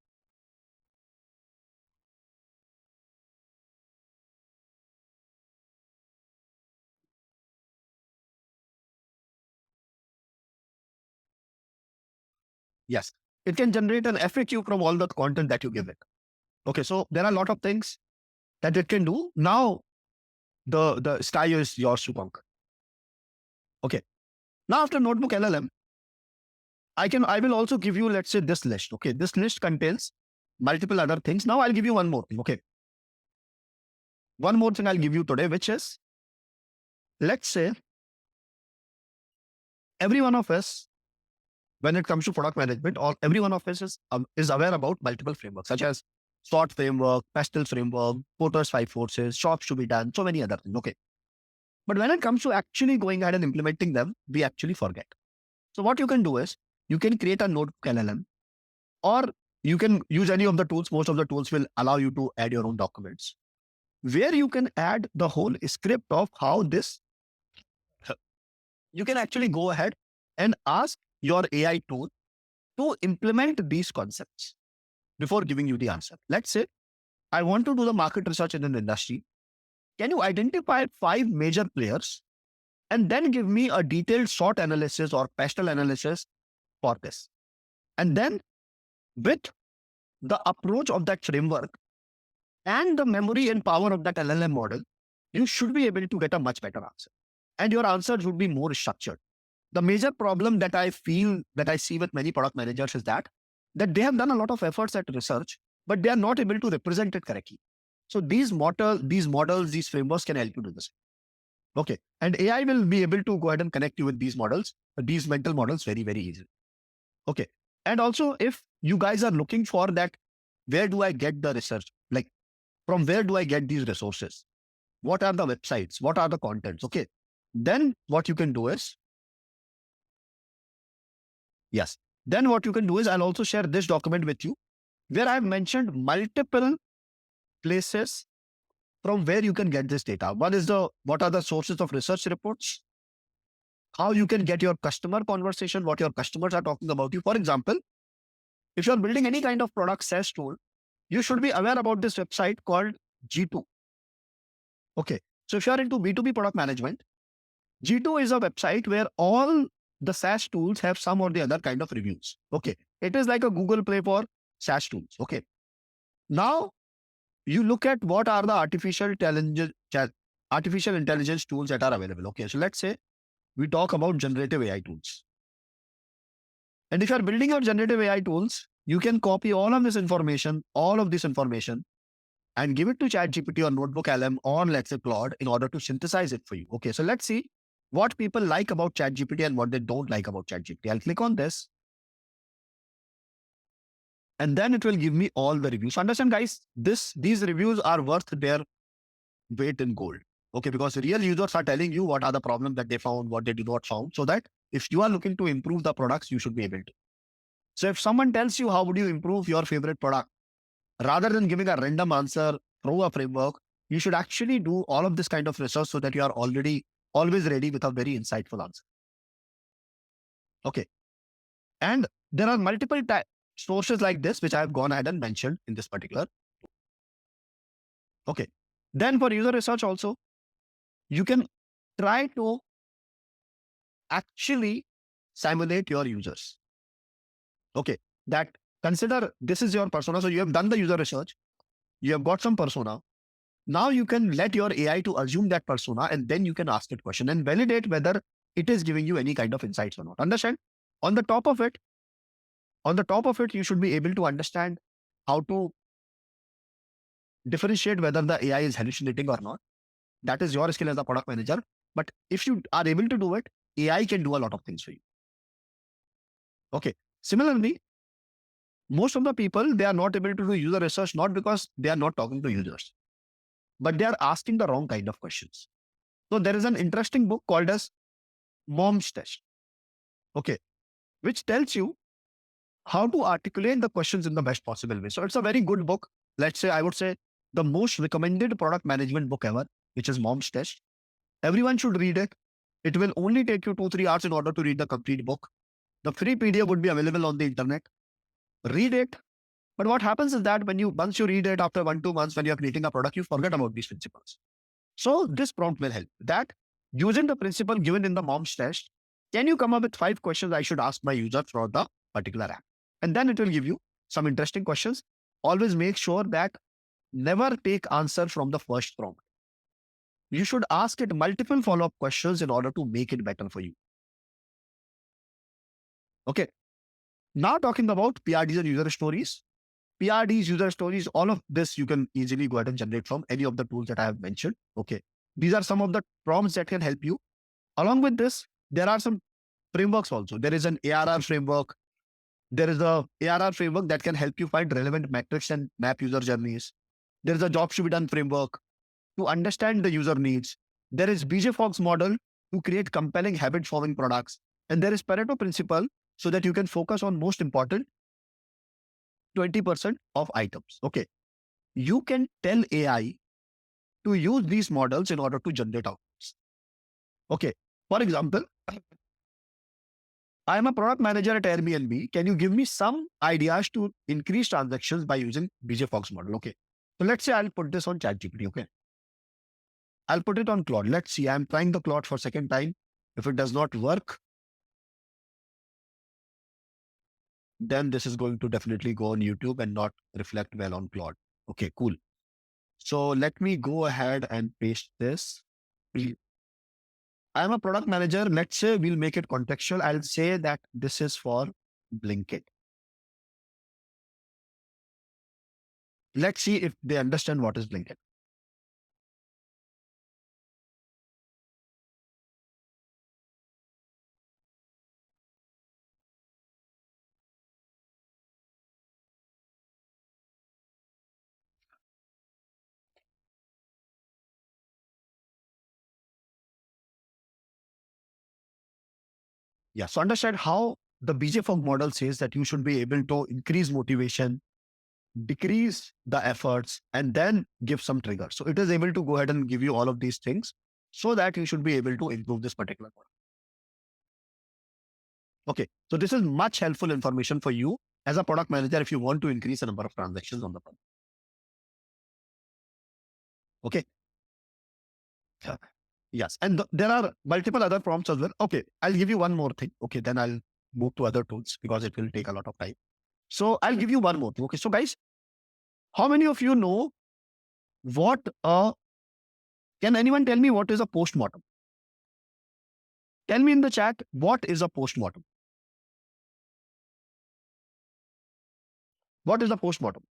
Yes, it can generate an FAQ from all the content that you give it. Okay, so there are a lot of things that it can do. Now, the style is yours to conquer. Okay, now after Notebook LLM, I will also give you, let's say, this list. Okay, this list contains multiple other things. Now I'll give you one more thing. Okay, one more thing I'll give you today, which is, let's say, every one of us, when it comes to product management, or every one of us is aware about multiple frameworks such as SWOT framework, PESTEL framework, Porter's 5 forces, jobs to be done, so many other things. Okay. But when it comes to actually going ahead and implementing them, we actually forget. So what you can do is you can create a Notebook LLM, or you can use any of the tools. Most of the tools will allow you to add your own documents where you can add the whole script of how this, you can actually go ahead and ask your AI tool to implement these concepts before giving you the answer. Let's say I want to do the market research in an industry. Can you identify 5 major players and then give me a detailed SWOT analysis or PESTEL analysis for this? And then with the approach of that framework and the memory and power of that LLM model, you should be able to get a much better answer. And your answers would be more structured. The major problem that I feel that I see with many product managers is that they have done a lot of efforts at research, but they are not able to represent it correctly. So these models, these frameworks can help you do this. Okay. And AI will be able to go ahead and connect you with these models, these mental models very, very easily. Okay. And also, if you guys are looking for that, where do I get the research? Like, from where do I get these resources? What are the websites? What are the contents? Okay. Then what you can do is, yes. Then what you can do is, I'll also share this document with you where I've mentioned multiple places from where you can get this data. One is what are the sources of research reports, how you can get your customer conversation, what your customers are talking about you. For example, if you're building any kind of product SaaS tool, you should be aware about this website called G2. Okay. So if you're into B2B product management, G2 is a website where all the SaaS tools have some or the other kind of reviews. Okay. It is like a Google Play for SaaS tools. Okay. Now you look at what are the artificial intelligence tools that are available. Okay. So let's say we talk about generative AI tools. And if you're building your generative AI tools, you can copy all of this information, and give it to ChatGPT or Notebook LM or let's say Claude in order to synthesize it for you. Okay, so let's see what people like about ChatGPT and what they don't like about ChatGPT. I'll click on this. And then it will give me all the reviews. So understand, guys, these reviews are worth their weight in gold. Okay, because real users are telling you what are the problems that they found, what they did not found, so that if you are looking to improve the products, you should be able to. So if someone tells you how would you improve your favorite product, rather than giving a random answer through a framework, you should actually do all of this kind of research so that you are already always ready with a very insightful answer. Okay. And there are multiple sources like this, which I have gone ahead and mentioned in this particular. Okay. Then for user research also, you can try to actually simulate your users. Okay. That consider this is your persona. So you have done the user research. You have got some persona. Now you can let your AI to assume that persona and then you can ask it question and validate whether it is giving you any kind of insights or not. Understand? On the top of it, you should be able to understand how to differentiate whether the AI is hallucinating or not. That is your skill as a product manager. But if you are able to do it, AI can do a lot of things for you. Okay. Similarly, most of the people, they are not able to do user research, not because they are not talking to users, but they are asking the wrong kind of questions. So there is an interesting book called as Mom's Test. Okay. Which tells you how to articulate the questions in the best possible way. So it's a very good book. Let's say, I would say the most recommended product management book ever, which is Mom's Test. Everyone should read it. It will only take you 2-3 hours in order to read the complete book. The free PDF would be available on the internet. Read it. But what happens is that once you read it after 1-2 months, when you're creating a product, you forget about these principles. So this prompt will help. That using the principle given in the Mom's Test, can you come up with 5 questions I should ask my user for the particular app? And then it will give you some interesting questions. Always make sure that never take answer from the first prompt. You should ask it multiple follow-up questions in order to make it better for you. Okay. Now talking about PRDs and user stories. PRDs, user stories, all of this you can easily go ahead and generate from any of the tools that I have mentioned. Okay. These are some of the prompts that can help you. Along with this, there are some frameworks also. There is an ARR framework. There is a ARR framework that can help you find relevant metrics and map user journeys. There is a jobs to be done framework to understand the user needs. There is BJ Fogg's model to create compelling habit forming products. And there is Pareto principle so that you can focus on most important 20% of items. Okay. You can tell AI to use these models in order to generate outputs. Okay. For example, I am a product manager at Airbnb. Can you give me some ideas to increase transactions by using BJ Fogg's model? Okay. So let's say I'll put this on ChatGPT. Okay. I'll put it on Claude. Let's see. I'm trying the Claude for second time. If it does not work, then this is going to definitely go on YouTube and not reflect well on Claude. Okay, cool. So let me go ahead and paste this. I'm a product manager. Let's say we'll make it contextual. I'll say that this is for Blinkit. Let's see if they understand what is LinkedIn. Yeah. So understand how the BJ Fogg model says that you should be able to increase motivation, decrease the efforts, and then give some triggers. So it is able to go ahead and give you all of these things so that you should be able to improve this particular model. Okay. So this is much helpful information for you as a product manager if you want to increase the number of transactions on the product. Okay. Yeah. Yes. And there are multiple other prompts as well. Okay. I'll give you one more thing. Okay. Then I'll move to other tools because it will take a lot of time. So I'll give you one more thing. Okay. So guys, how many of you know what, can anyone tell me what is a postmortem? Tell me in the chat, what is a postmortem? What is a postmortem?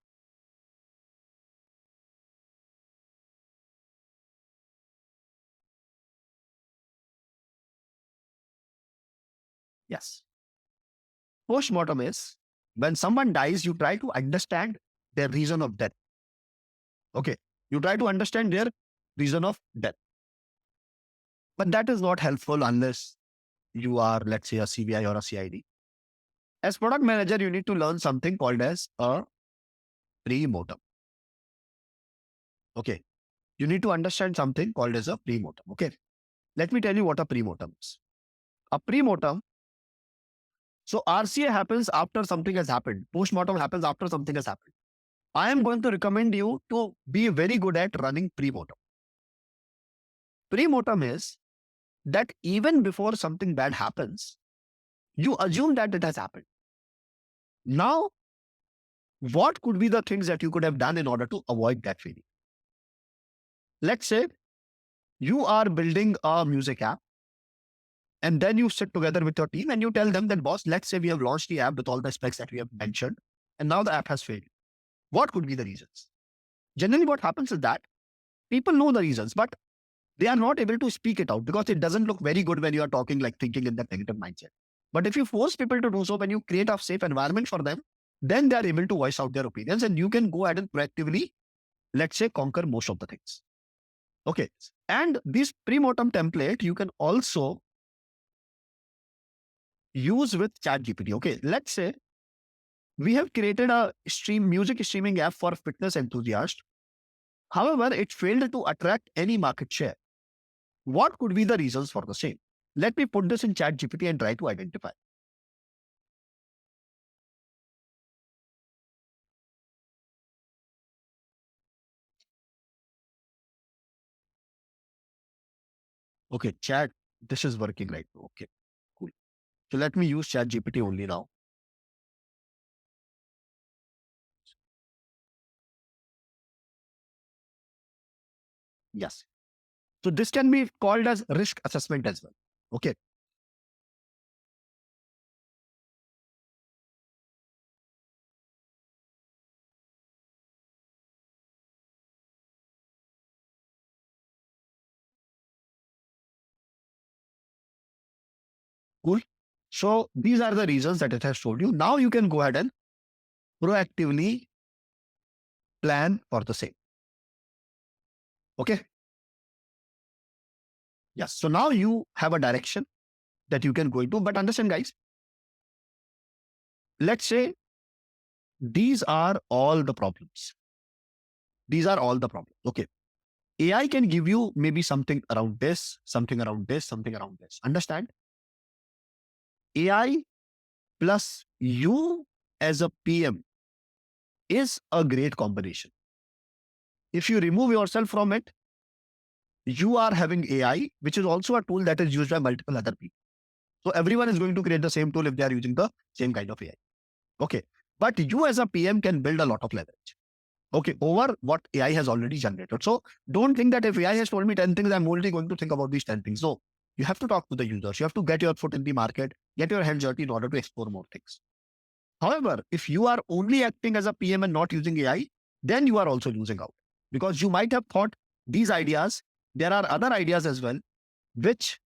Yes. Postmortem is when someone dies, you try to understand their reason of death. Okay. You try to understand their reason of death. But that is not helpful unless you are, let's say, a CBI or a CID. As product manager, you need to learn something called as a pre-mortem. Okay. You need to understand something called as a pre-mortem. Okay. Let me tell you what a pre-mortem is. A pre-mortem, so RCA happens after something has happened. Post-mortem happens after something has happened. I am going to recommend you to be very good at running pre-mortem. Pre-mortem is that even before something bad happens, you assume that it has happened. Now, what could be the things that you could have done in order to avoid that failure? Let's say you are building a music app and then you sit together with your team and you tell them that, boss, let's say we have launched the app with all the specs that we have mentioned and now the app has failed. What could be the reasons? Generally, what happens is that people know the reasons, but they are not able to speak it out because it doesn't look very good when you are talking like thinking in that negative mindset. But if you force people to do so, when you create a safe environment for them, then they are able to voice out their opinions and you can go ahead and proactively, let's say, conquer most of the things. Okay. And this pre-mortem template, you can also use with ChatGPT. Okay. Let's say we have created a music streaming app for fitness enthusiasts. However, it failed to attract any market share. What could be the reasons for the same? Let me put this in ChatGPT and try to identify. Okay, chat, this is working right now. Okay, cool. So let me use ChatGPT only now. Yes. So this can be called as risk assessment as well. Okay. Cool. So these are the reasons that it has told you. Now you can go ahead and proactively plan for the same. Okay. Yes. So now you have a direction that you can go into. But understand, guys, let's say these are all the problems. These are all the problems. Okay. AI can give you maybe something around this, something around this, something around this. Understand? AI plus you as a PM is a great combination. If you remove yourself from it, you are having AI, which is also a tool that is used by multiple other people. So everyone is going to create the same tool if they are using the same kind of AI. Okay. But you as a PM can build a lot of leverage. Okay. Over what AI has already generated. So don't think that if AI has told me 10 things, I'm only going to think about these 10 things. No, you have to talk to the users. You have to get your foot in the market, get your hands dirty in order to explore more things. However, if you are only acting as a PM and not using AI, then you are also losing out, because you might have thought these ideas. There are other ideas as well, which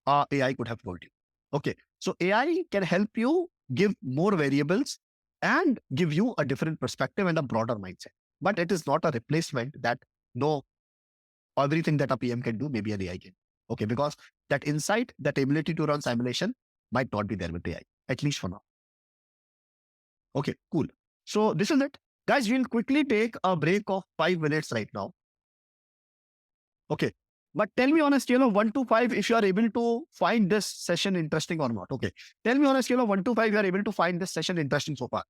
AI could have told you. Okay. So AI can help you give more variables and give you a different perspective and a broader mindset. But it is not a replacement that no, everything that a PM can do, maybe an AI can. Okay. Because that insight, that ability to run simulation might not be there with AI, at least for now. Okay, cool. So this is it. Guys, we'll quickly take a break of 5 minutes right now. Okay. But tell me on a scale of 1 to 5 if you are able to find this session interesting or not. Okay. Tell me on a scale of 1 to 5, you are able to find this session interesting so far.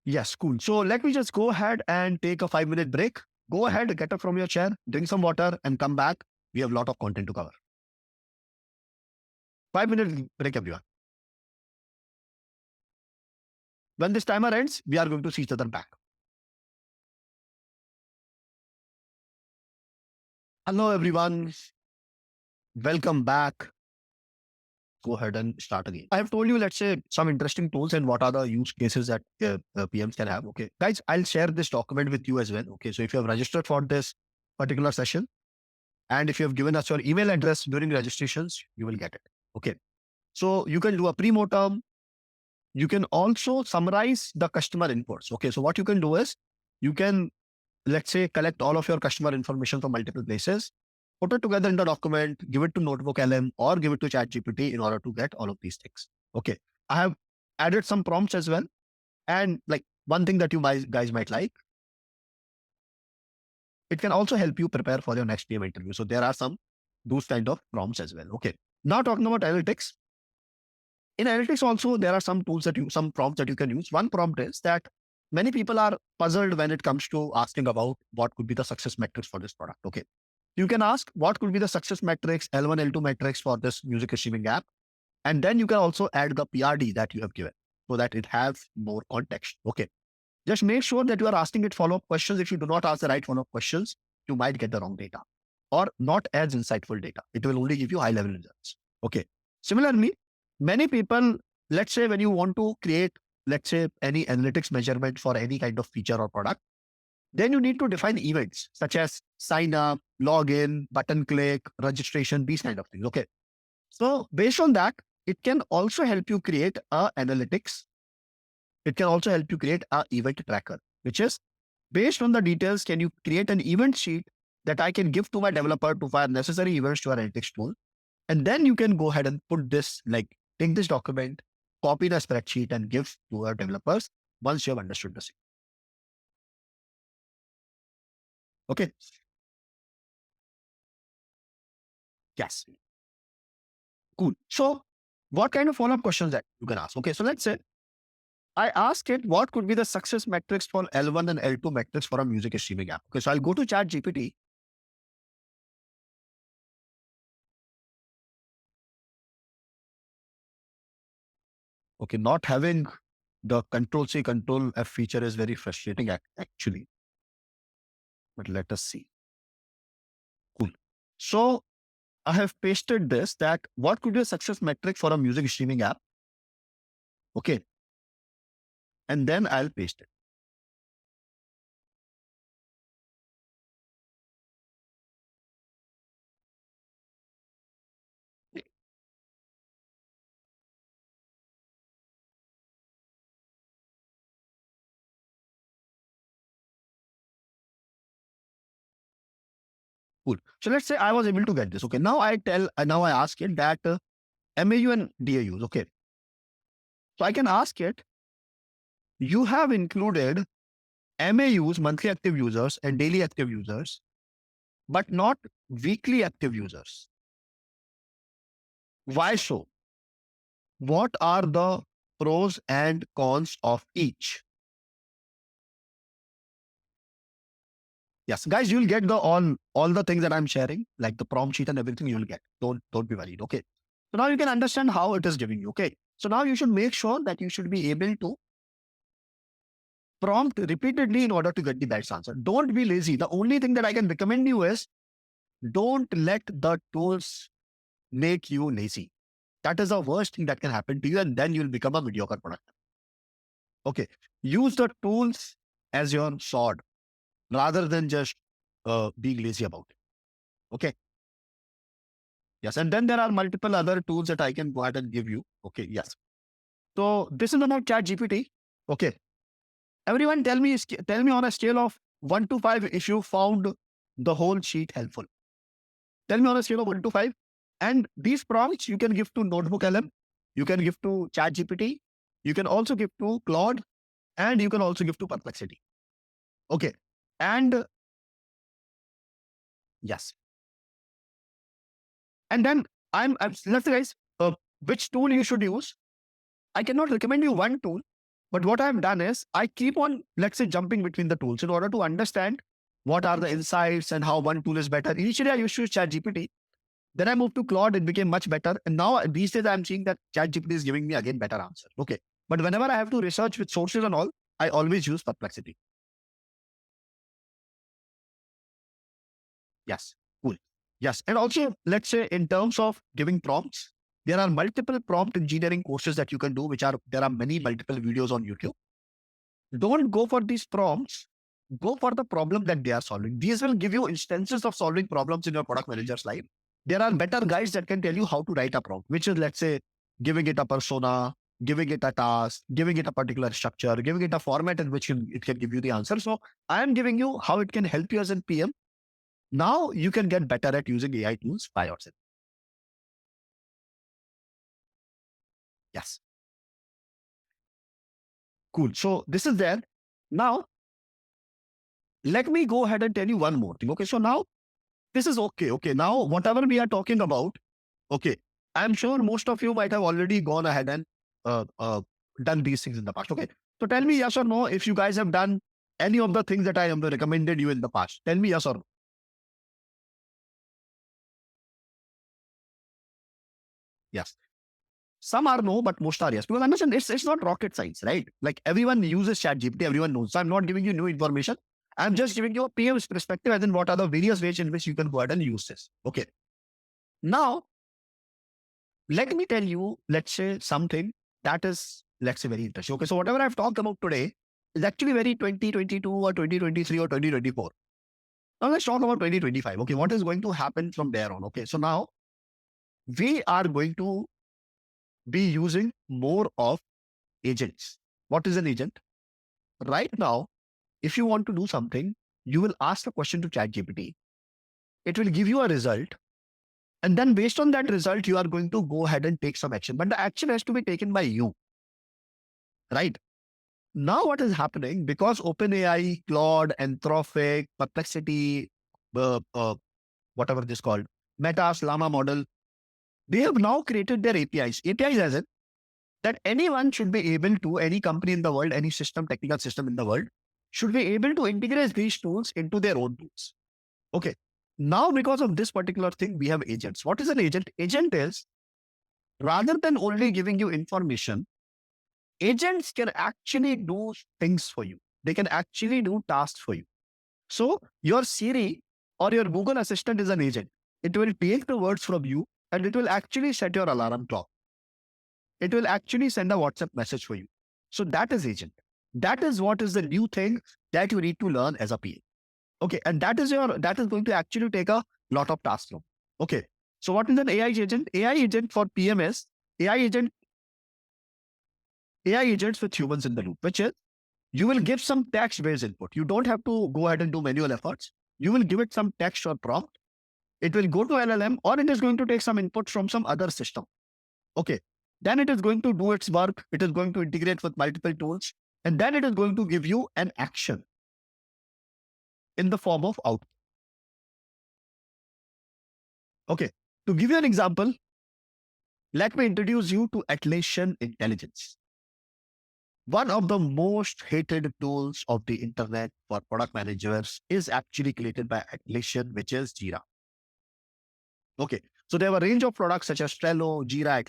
Yes, cool. So let me just go ahead and take a 5 minute break. Go ahead, get up from your chair, drink some water, and come back. We have a lot of content to cover. 5 minute break, everyone. When this timer ends, we are going to see each other back. Hello, everyone. Welcome back. Go ahead and start again. I have told you, let's say, some interesting tools and what are the use cases that PMs can have. Okay, guys, I'll share this document with you as well. Okay, so if you have registered for this particular session and if you have given us your email address during registrations, you will get it. Okay, so you can do a pre-mortem. You can also summarize the customer inputs. Okay, so what you can do is you can, let's say, collect all of your customer information from multiple places, put it together in the document, give it to Notebook LM or give it to ChatGPT in order to get all of these things. Okay. I have added some prompts as well. And like one thing that you guys might like, it can also help you prepare for your next PM interview. So there are some those kind of prompts as well. Okay. Now talking about analytics. In analytics also, there are some tools some prompts that you can use. One prompt is that many people are puzzled when it comes to asking about what could be the success metrics for this product. Okay. You can ask what could be the success metrics, L1, L2 metrics for this music streaming app. And then you can also add the PRD that you have given so that it has more context. Okay. Just make sure that you are asking it follow-up questions. If you do not ask the right follow-up questions, you might get the wrong data or not as insightful data. It will only give you high-level results. Okay. Similarly, many people, let's say when you want to create, let's say any analytics measurement for any kind of feature or product, then you need to define events such as sign up, login, button click, registration, these kind of things. Okay. So based on that, it can also help you create a analytics. It can also help you create a event tracker, which is based on the details. Can you create an event sheet that I can give to my developer to fire necessary events to our analytics tool? And then you can go ahead and put this, like take this document, copy the spreadsheet and give to our developers once you have understood the same. Okay. Yes. Cool. So what kind of follow-up questions that you can ask? Okay. So let's say I ask it, what could be the success metrics for L1 and L2 metrics for a music streaming app? Okay. So I'll go to ChatGPT. Okay. Not having the Control C, Control F feature is very frustrating actually. But let us see. Cool. So I have pasted this, that what could be a success metric for a music streaming app? Okay. And then I'll paste it. Cool. So let's say I was able to get this. Okay. Now I ask it that MAU and DAUs. Okay. So I can ask it, you have included MAUs, monthly active users, and daily active users, but not weekly active users. Why so? What are the pros and cons of each? Yes, guys, you'll get the all the things that I'm sharing, like the prompt sheet and everything you'll get. Don't be worried. Okay. So now you can understand how it is giving you. Okay. So now you should make sure that you should be able to prompt repeatedly in order to get the best answer. Don't be lazy. The only thing that I can recommend you is don't let the tools make you lazy. That is the worst thing that can happen to you, and then you'll become a mediocre product. Okay. Use the tools as your sword rather than just being lazy about it. Okay. Yes. And then there are multiple other tools that I can go ahead and give you. Okay. Yes. So this is about ChatGPT. Okay. Everyone tell me on a scale of 1 to 5 if you found the whole sheet helpful. Tell me on a scale of 1 to 5. And these prompts you can give to Notebook LM, you can give to ChatGPT, you can also give to Claude, and you can also give to Perplexity. Okay. And yes. And then let's say guys, which tool you should use. I cannot recommend you one tool, but what I've done is I keep on, let's say, jumping between the tools in order to understand what are the insights and how one tool is better. Initially, I used to use ChatGPT. Then I moved to Claude, it became much better. And now these days I'm seeing that ChatGPT is giving me again better answer. Okay. But whenever I have to research with sources and all, I always use Perplexity. Yes. Cool. Yes. And also, let's say in terms of giving prompts, there are multiple prompt engineering courses that you can do, there are many multiple videos on YouTube. Don't go for these prompts. Go for the problem that they are solving. These will give you instances of solving problems in your product manager's life. There are better guides that can tell you how to write a prompt, which is, let's say, giving it a persona, giving it a task, giving it a particular structure, giving it a format in which it can give you the answer. So I am giving you how it can help you as a PM. Now you can get better at using AI tools by yourself. Yes. Cool. So this is there. Now, let me go ahead and tell you one more thing. Okay. So now this is okay. Okay. Now, whatever we are talking about, okay, I'm sure most of you might have already gone ahead and done these things in the past. Okay. So tell me yes or no if you guys have done any of the things that I have recommended you in the past. Tell me yes or no. Yes. Some are no, but most are yes. Because understand, it's not rocket science, right? Like everyone uses ChatGPT, everyone knows. So I'm not giving you new information. I'm just giving you a PM's perspective as in what are the various ways in which you can go ahead and use this. Okay. Now, let me tell you, let's say something that is, let's say, very interesting. Okay. So whatever I've talked about today is actually very 2022 or 2023 or 2024. Now let's talk about 2025. Okay. What is going to happen from there on? Okay. So now we are going to be using more of agents. What is an agent? Right now, if you want to do something, you will ask a question to ChatGPT. It will give you a result. And then based on that result, you are going to go ahead and take some action. But the action has to be taken by you. Right? Now what is happening, because OpenAI, Claude, Anthropic, Perplexity, whatever this called, Meta's Llama model, they have now created their APIs. APIs as in that anyone should be able to, any company in the world, any system, technical system in the world, should be able to integrate these tools into their own tools. Okay. Now, because of this particular thing, we have agents. What is an agent? Agent is, rather than only giving you information, agents can actually do things for you. They can actually do tasks for you. So your Siri or your Google Assistant is an agent. It will take the words from you and it will actually set your alarm clock. It will actually send a WhatsApp message for you. So that is agent. That is what is the new thing that you need to learn as a PA. Okay. And that is going to actually take a lot of tasks from. Okay. So what is an AI agent? AI agent for PMS, AI agents with humans in the loop, which is you will give some text-based input. You don't have to go ahead and do manual efforts. You will give it some text or prompt. It will go to LLM or it is going to take some input from some other system. Okay. Then it is going to do its work. It is going to integrate with multiple tools. And then it is going to give you an action in the form of output. Okay. To give you an example, let me introduce you to Atlassian Intelligence. One of the most hated tools of the internet for product managers is actually created by Atlassian, which is Jira. Okay. So they have a range of products such as Trello, Jira,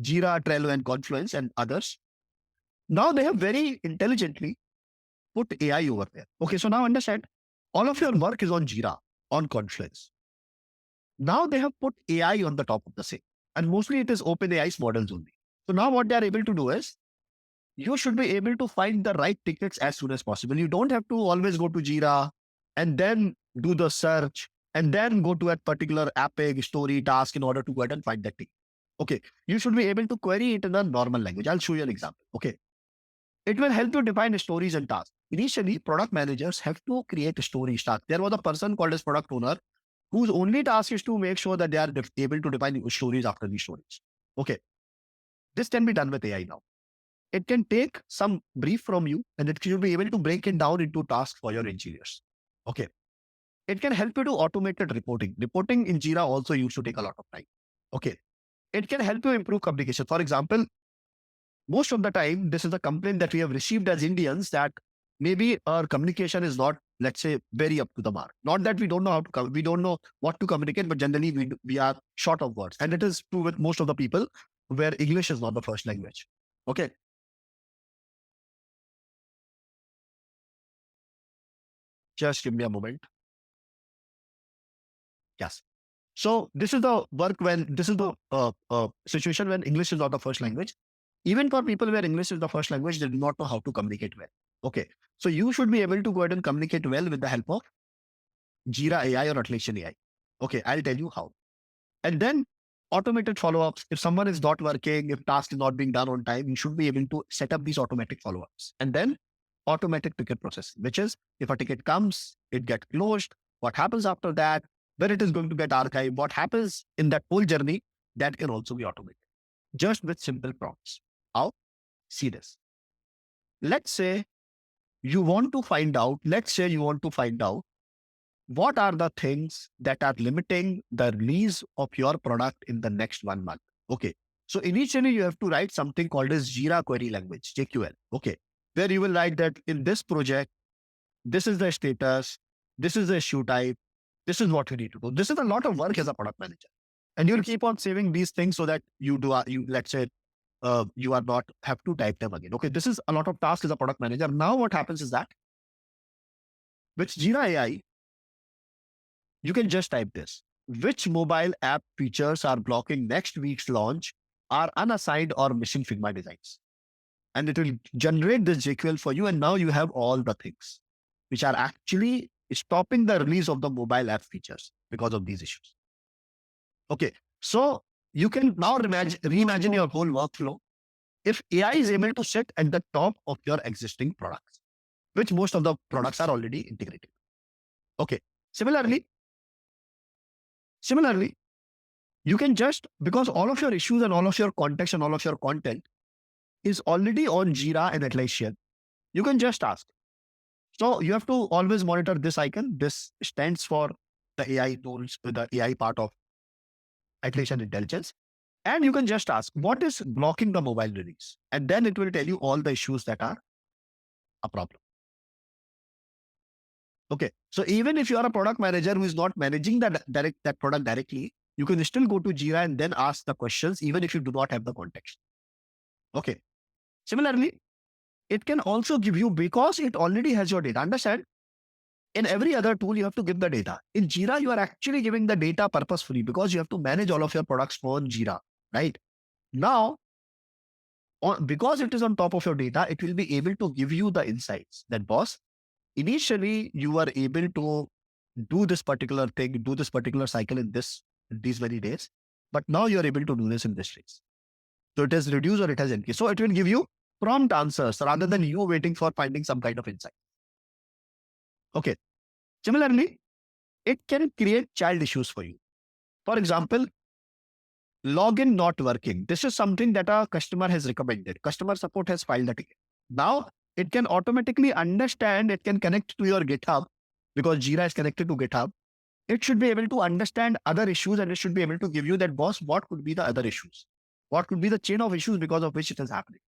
Jira, Trello, and Confluence and others. Now they have very intelligently put AI over there. Okay. So now understand, all of your work is on Jira, on Confluence. Now they have put AI on the top of the same. And mostly it is OpenAI's models only. So now what they are able to do is, you should be able to find the right tickets as soon as possible. You don't have to always go to Jira and then do the search and then go to a particular epic story task in order to go ahead and find that ticket. Okay. You should be able to query it in a normal language. I'll show you an example. Okay. It will help you define stories and tasks. Initially, product managers have to create stories task. There was a person called as product owner whose only task is to make sure that they are able to define stories after these stories. Okay. This can be done with AI now. It can take some brief from you and it should be able to break it down into tasks for your engineers. Okay. It can help you to automated reporting. Reporting in Jira also used to take a lot of time. Okay. It can help you improve communication. For example, most of the time, this is a complaint that we have received as Indians that maybe our communication is not, let's say, very up to the mark. Not that we don't know how to we don't know what to communicate, but generally we are short of words. And it is true with most of the people where English is not the first language. Okay. Just give me a moment. Yes. So this is the work when this is the situation when English is not the first language. Even for people where English is the first language, they do not know how to communicate well. Okay. So you should be able to go ahead and communicate well with the help of Jira AI or Atlassian AI. Okay. I'll tell you how. And then automated follow-ups. If someone is not working, if task is not being done on time, you should be able to set up these automatic follow-ups. And then automatic ticket process, which is if a ticket comes, it gets closed. What happens after that? Where it is going to get archived? What happens in that whole journey? That can also be automated just with simple prompts. How? See this. Let's say you want to find out, what are the things that are limiting the release of your product in the next 1 month. Okay. So initially you have to write something called as Jira query language, JQL. Okay. Where you will write that in this project, this is the status, this is the issue type, this is what you need to do. This is a lot of work as a product manager. And you'll keep on saving these things so that let's say, you are not have to type them again. Okay. This is a lot of tasks as a product manager. Now what happens is that with Jira AI, you can just type this. Which mobile app features are blocking next week's launch, are unassigned or missing Figma designs? And it will generate this JQL for you. And now you have all the things which are actually stopping the release of the mobile app features because of these issues. Okay. So you can now reimagine your whole workflow if AI is able to sit at the top of your existing products, which most of the products are already integrated. Okay. Similarly, you can just, because all of your issues and all of your context and all of your content is already on Jira and Atlassian, you can just ask. So you have to always monitor this icon. This stands for the AI tools, the AI part of Atlassian Intelligence. And you can just ask, what is blocking the mobile release? And then it will tell you all the issues that are a problem. Okay. So even if you are a product manager who is not managing that product directly, you can still go to Jira and then ask the questions, even if you do not have the context. Okay. Similarly, it can also give you, because it already has your data. Understand? In every other tool, you have to give the data. In Jira, you are actually giving the data purposefully because you have to manage all of your products on Jira, right? Now, because it is on top of your data, it will be able to give you the insights that, boss, initially you were able to do this particular thing, do this particular cycle in these many days, but now you're able to do this in this days. So it has reduced or it has increased. So it will give you prompt answers rather than you waiting for finding some kind of insight. Okay. Similarly, it can create child issues for you. For example, login not working. This is something that a customer has recommended. Customer support has filed the ticket. Now it can automatically understand, it can connect to your GitHub because Jira is connected to GitHub. It should be able to understand other issues and it should be able to give you that, boss, what could be the other issues? What could be the chain of issues because of which it is happening?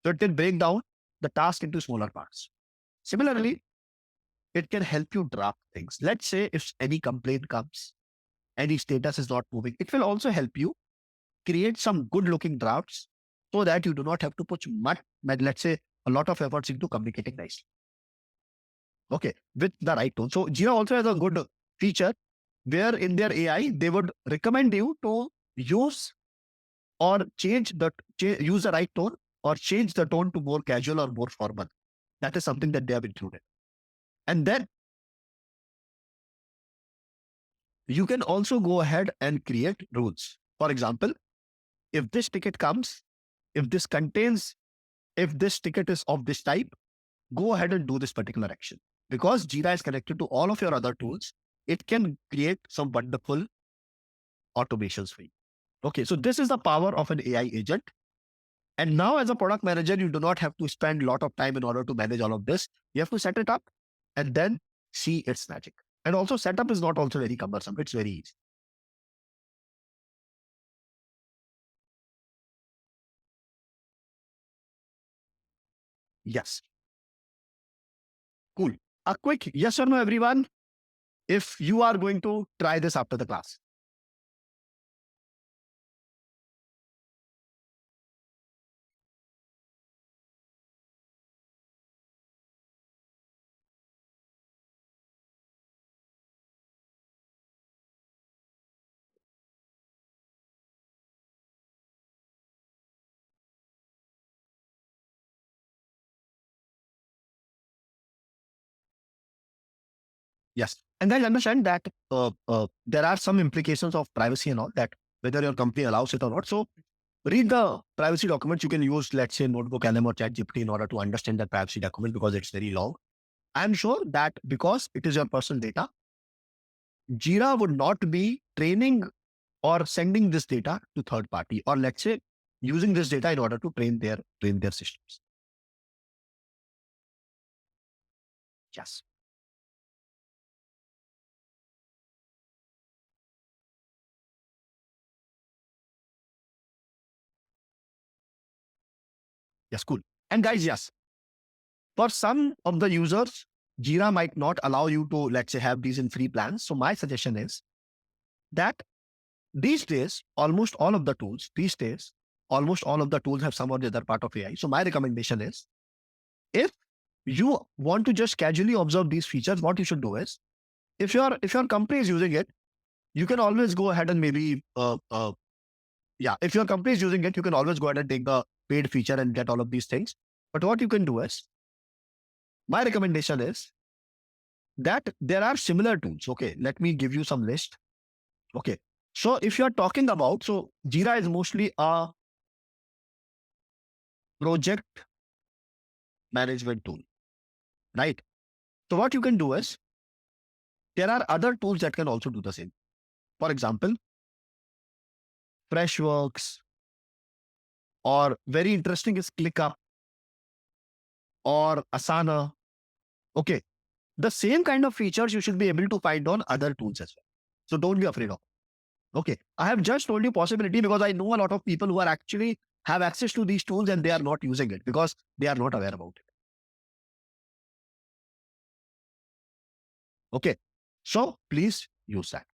So it can break down the task into smaller parts. Similarly, it can help you draft things. Let's say if any complaint comes, any status is not moving, it will also help you create some good looking drafts so that you do not have to put much, let's say, a lot of efforts into communicating nicely. Okay, with the right tone. So Jira also has a good feature where in their AI, they would recommend you to use or use the right tone, or change the tone to more casual or more formal. That is something that they have included. And then you can also go ahead and create rules. For example, if this ticket comes, if this contains, if this ticket is of this type, go ahead and do this particular action. Because Jira is connected to all of your other tools, it can create some wonderful automations for you. Okay, so this is the power of an AI agent. And now, as a product manager, you do not have to spend a lot of time in order to manage all of this. You have to set it up and then see its magic. And also, setup is not also very cumbersome. It's very easy. Yes. Cool. A quick yes or no, everyone, if you are going to try this after the class. Yes. And guys, understand that there are some implications of privacy and all that, whether your company allows it or not. So read the privacy documents. You can use, let's say, Notebook LM or ChatGPT in order to understand that privacy document because it's very long. I'm sure that because it is your personal data, Jira would not be training or sending this data to third party, or let's say using this data in order to train their systems. Yes. Yes, cool. And guys, yes, for some of the users, Jira might not allow you to, let's say, have these in free plans. So my suggestion is that these days, almost all of the tools have some or the other part of AI. So my recommendation is, if you want to just casually observe these features, what you should do is, if your company is using it, you can always go ahead and maybe yeah, if your company is using it, you can always go ahead and take the paid feature and get all of these things. But what you can do is, my recommendation is that there are similar tools. Okay, let me give you some list. Okay, so if you're talking about, so Jira is mostly a project management tool, right? So what you can do is, there are other tools that can also do the same. For example, Freshworks, or very interesting is ClickUp or Asana. Okay, the same kind of features you should be able to find on other tools as well. So don't be afraid of. Okay, I have just told you possibility because I know a lot of people who are actually have access to these tools and they are not using it because they are not aware about it. Okay, so please use that.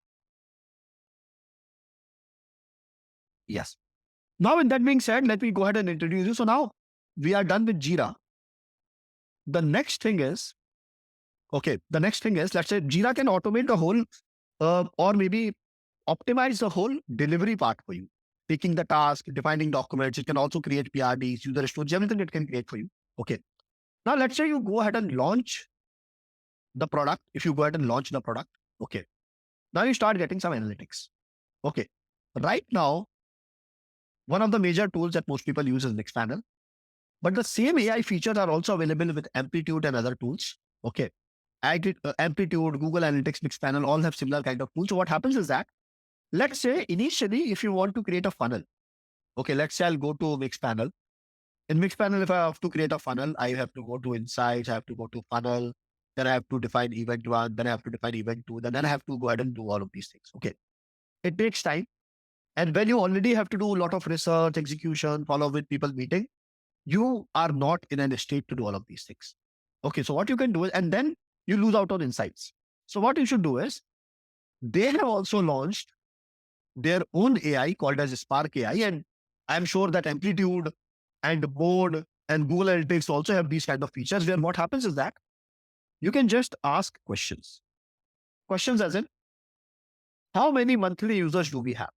Yes. Now, with that being said, let me go ahead and introduce you. So now we are done with Jira. The next thing is, let's say Jira can automate the whole, or maybe optimize the whole delivery part for you. Taking the task, defining documents, it can also create PRDs, user stories, everything it can create for you. Okay. Now, let's say you go ahead and launch the product. If you go ahead and launch the product, okay. Now you start getting some analytics. Okay. Right now, one of the major tools that most people use is Mixpanel. But the same AI features are also available with Amplitude and other tools. Okay. Amplitude, Google Analytics, Mixpanel all have similar kind of tools. So what happens is that, let's say initially, if you want to create a funnel, okay, let's say I'll go to Mixpanel. In Mixpanel, if I have to create a funnel, I have to go to Insights, I have to go to Funnel, then I have to define event one, then I have to define event two, then I have to go ahead and do all of these things. Okay. It takes time. And when you already have to do a lot of research, execution, follow with people meeting, you are not in a state to do all of these things. Okay, so what you can do is, and then you lose out on insights. So what you should do is, they have also launched their own AI called as Spark AI, and I'm sure that Amplitude and Board and Google Analytics also have these kind of features where what happens is that you can just ask questions. Questions as in, how many monthly users do we have?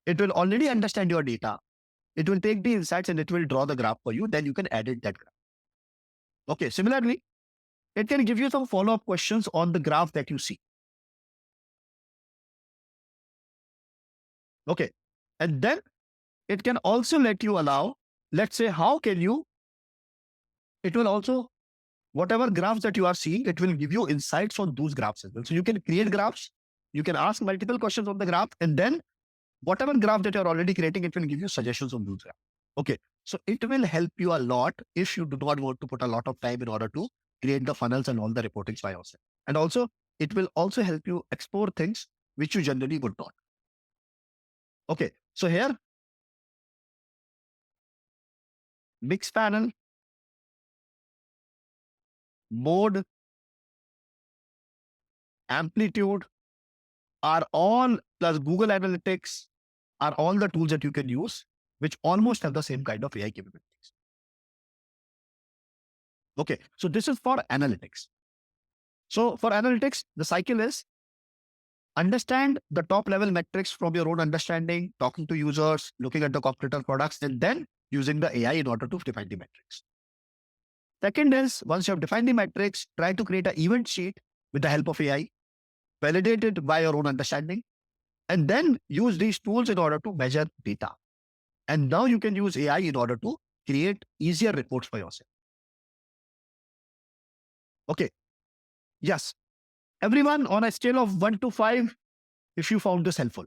It will already understand your data. It will take the insights and it will draw the graph for you. Then you can edit that graph. Okay. Similarly, it can give you some follow-up questions on the graph that you see. Okay. And then it can also let you allow, let's say, it will also, whatever graphs that you are seeing, it will give you insights on those graphs as well. So you can create graphs, you can ask multiple questions on the graph, and then whatever graph that you're already creating, it will give you suggestions on those graphs. Okay. So it will help you a lot if you do not want to put a lot of time in order to create the funnels and all the reportings by yourself. And also, it will also help you explore things which you generally would not. Okay. So here, Mixpanel, mode, amplitude are all, plus Google Analytics are all the tools that you can use, which almost have the same kind of AI capabilities. Okay. So this is for analytics. So for analytics, the cycle is understand the top level metrics from your own understanding, talking to users, looking at the competitor products, and then using the AI in order to define the metrics. Second is, once you have defined the metrics, try to create an event sheet with the help of AI, validate it by your own understanding, and then use these tools in order to measure data. And now you can use AI in order to create easier reports for yourself. Okay. Yes. Everyone, on a scale of 1 to 5, if you found this helpful.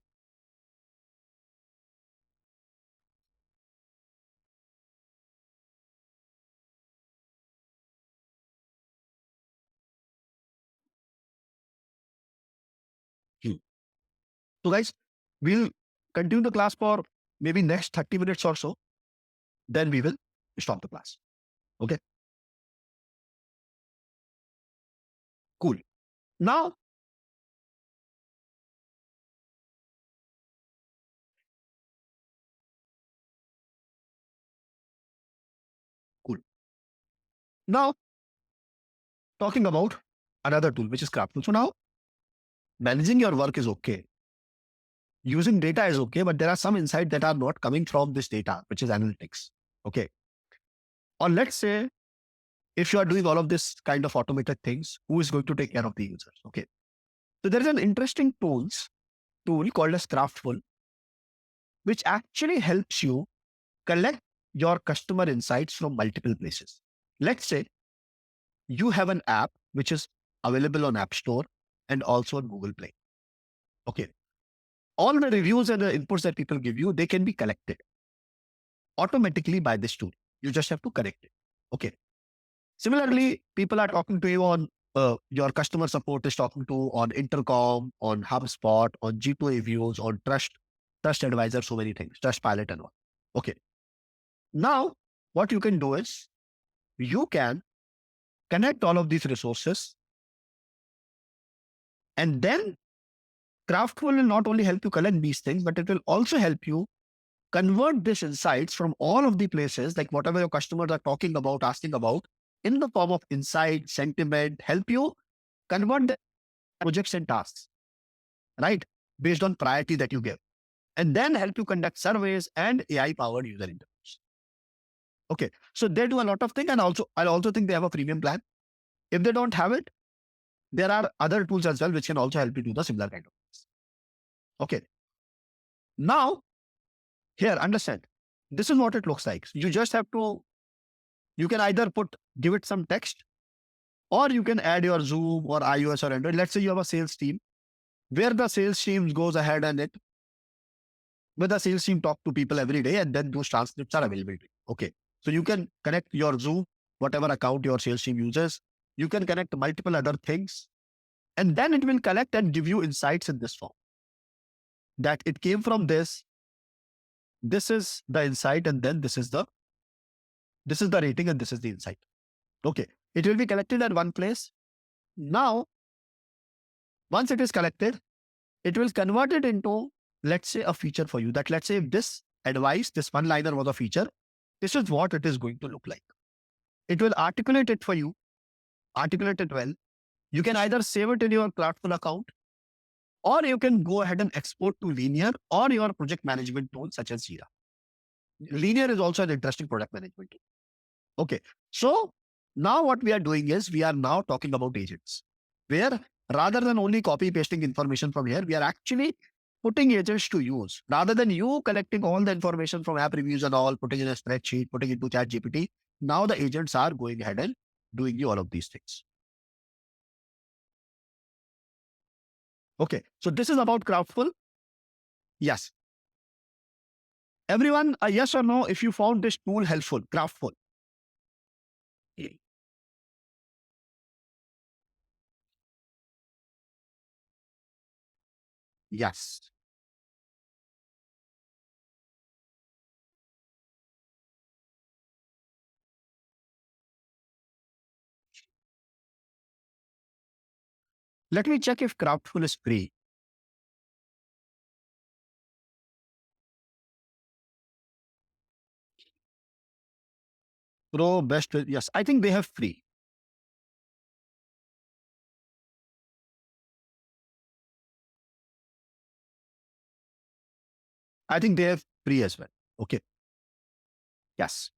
So guys, we'll continue the class for maybe next 30 minutes or so. Then we will stop the class. Okay. Cool. Now, cool. Now, talking about another tool, which is Craftful. So now, managing your work is okay. Using data is okay, but there are some insights that are not coming from this data, which is analytics. Okay. Or let's say, if you are doing all of this kind of automated things, who is going to take care of the users? Okay. So there is an interesting tool called as Craftful, which actually helps you collect your customer insights from multiple places. Let's say you have an app which is available on App Store and also on Google Play. Okay. All the reviews and the inputs that people give you, they can be collected automatically by this tool. You just have to correct it. Okay. Similarly, people are talking to you on your customer support is talking to on Intercom, on HubSpot, on G2 reviews, on Trust Advisor, so many things, Trust Pilot and all. Okay. Now, what you can do is you can connect all of these resources, and then Craftful will not only help you collect these things, but it will also help you convert these insights from all of the places, like whatever your customers are talking about, asking about, in the form of insight, sentiment, help you convert the projects and tasks, right? Based on priority that you give, and then help you conduct surveys and AI powered user interviews. Okay. So they do a lot of things. And also, I also think they have a premium plan. If they don't have it, there are other tools as well, which can also help you do the similar kind of things. Okay. Now, here, understand, this is what it looks like. You just have to, you can either give it some text, or you can add your Zoom or iOS or Android. Let's say you have a sales team where the sales team goes ahead and with the sales team talk to people every day, and then those transcripts are available to you. Okay. So you can connect your Zoom, whatever account your sales team uses. You can connect multiple other things, and then it will collect and give you insights in this form. That it came from this is the insight, and then this is the rating, and this is the insight. Okay. It will be collected at one place. Now, once it is collected, it will convert it into, let's say, a feature for you. That, let's say, if this advice, this one liner was a feature, this is what it is going to look like. It will articulate it for you, articulate it well. You can either save it in your Cloudful account, or you can go ahead and export to Linear or your project management tool such as Jira. Linear is also an interesting product management tool. Okay. So now what we are doing is we are now talking about agents, where rather than only copy pasting information from here, we are actually putting agents to use. Rather than you collecting all the information from app reviews and all, putting in a spreadsheet, putting into ChatGPT, now the agents are going ahead and doing you all of these things. Okay. So this is about Craftful. Yes. Everyone, a yes or no if you found this tool helpful, Craftful. Yes. Let me check if Craftful is free. Pro best. Yes, I think they have free. I think they have free as well. Okay. Yes.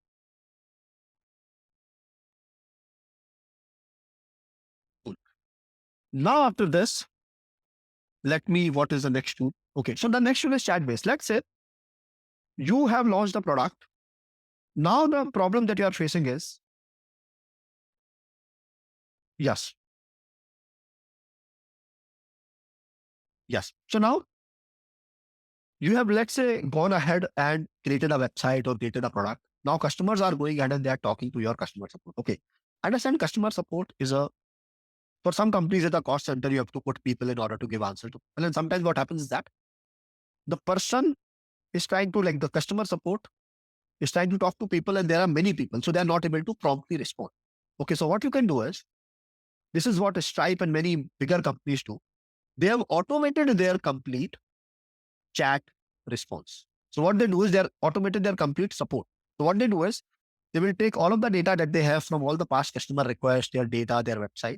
Cool. Now after this, let me, what is the next tool? Okay. So the next tool is chat based. Let's say you have launched the product. Now the problem that you are facing is, yes, yes. So now you have, let's say, gone ahead and created a website or created a product. Now customers are going ahead and they are talking to your customer support. Okay. Understand customer support is a, for some companies at a cost center, you have to put people in order to give answer to. And then sometimes what happens is that the person is trying to, like, the customer support is trying to talk to people and there are many people. So they are not able to promptly respond. Okay. So what you can do is, this is what Stripe and many bigger companies do. They have automated their complete chat response. So what they do is they are automated their complete support. So what they do is they will take all of the data that they have from all the past customer requests, their data, their website,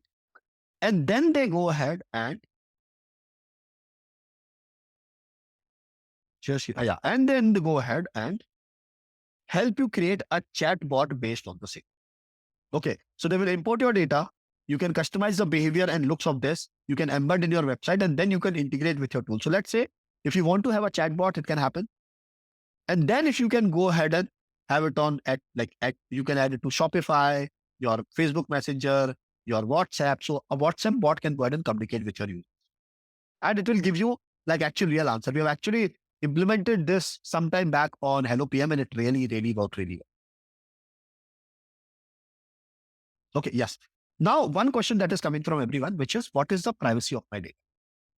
and then they go ahead and yeah, and then they go ahead and help you create a chat bot based on the same. Okay. So they will import your data. You can customize the behavior and looks of this. You can embed in your website and then you can integrate with your tool. So let's say if you want to have a chatbot, it can happen. And then if you can go ahead and have it on you can add it to Shopify, your Facebook Messenger, your WhatsApp. So a WhatsApp bot can go ahead and communicate with your user. And it will give you like actual real answer. We have actually implemented this sometime back on HelloPM and it really, really worked really well. Okay, yes. Now, one question that is coming from everyone, which is what is the privacy of my data?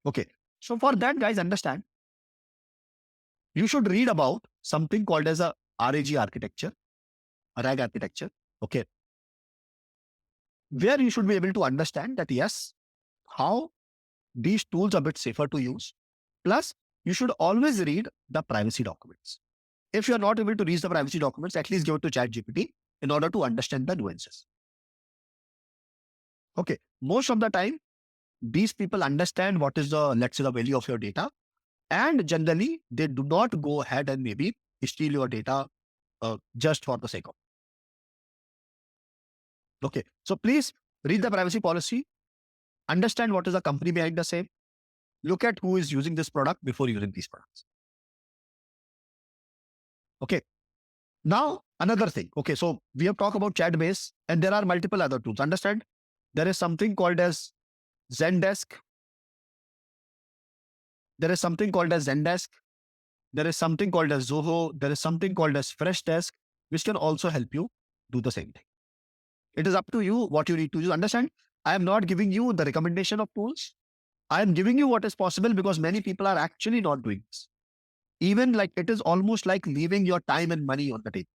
Okay. So for that, guys, understand, you should read about something called as a RAG architecture, a RAG architecture. Okay. Where you should be able to understand that, yes, how these tools are a bit safer to use. Plus, you should always read the privacy documents. If you're not able to read the privacy documents, at least give it to ChatGPT in order to understand the nuances. Okay. Most of the time, these people understand what is the, let's say, the value of your data. And generally, they do not go ahead and maybe steal your data just for the sake of. Okay. So please read the privacy policy, understand what is the company behind the same, look at who is using this product before using these products. Okay. Now, another thing. Okay. So we have talked about chat base and there are multiple other tools. Understand? There is something called as Zendesk. There is something called as Zendesk. There is something called as Zoho. There is something called as Freshdesk, which can also help you do the same thing. It is up to you what you need to use. Understand? I am not giving you the recommendation of tools. I am giving you what is possible because many people are actually not doing this. Even like it is almost like leaving your time and money on the table.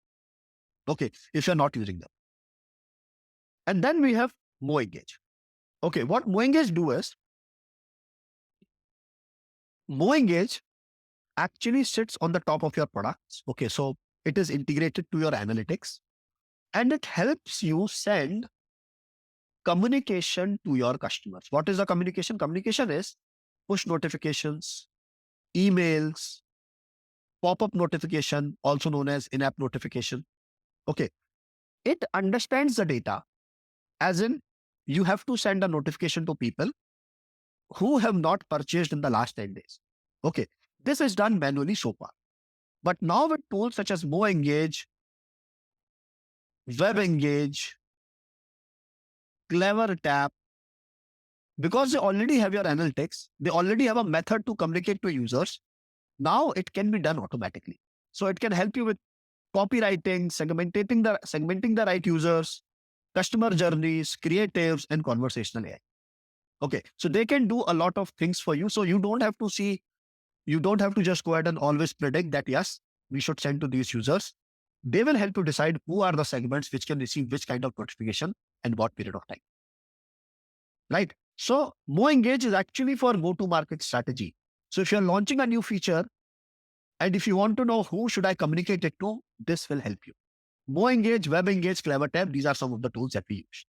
Okay, if you're not using them. And then we have MoEngage. Okay, what MoEngage do is MoEngage actually sits on the top of your products. Okay, so it is integrated to your analytics and it helps you send communication to your customers. What is the communication? Communication is push notifications, emails, pop-up notification, also known as in-app notification. Okay. It understands the data, as in you have to send a notification to people who have not purchased in the last 10 days. Okay. This is done manually so far. But now with tools such as Mo Engage, Web Engage, Clever Tap, because they already have your analytics, they already have a method to communicate to users. Now it can be done automatically. So it can help you with copywriting, segmenting the right users, customer journeys, creatives, and conversational AI. Okay. So they can do a lot of things for you. So you don't have to just go ahead and always predict that, yes, we should send to these users. They will help you decide who are the segments which can receive which kind of notification and what period of time. Right? So Mo Engage is actually for go-to-market strategy. So if you're launching a new feature and if you want to know who should I communicate it to, this will help you. Mo Engage, Web Engage, Clever Tab, these are some of the tools that we use.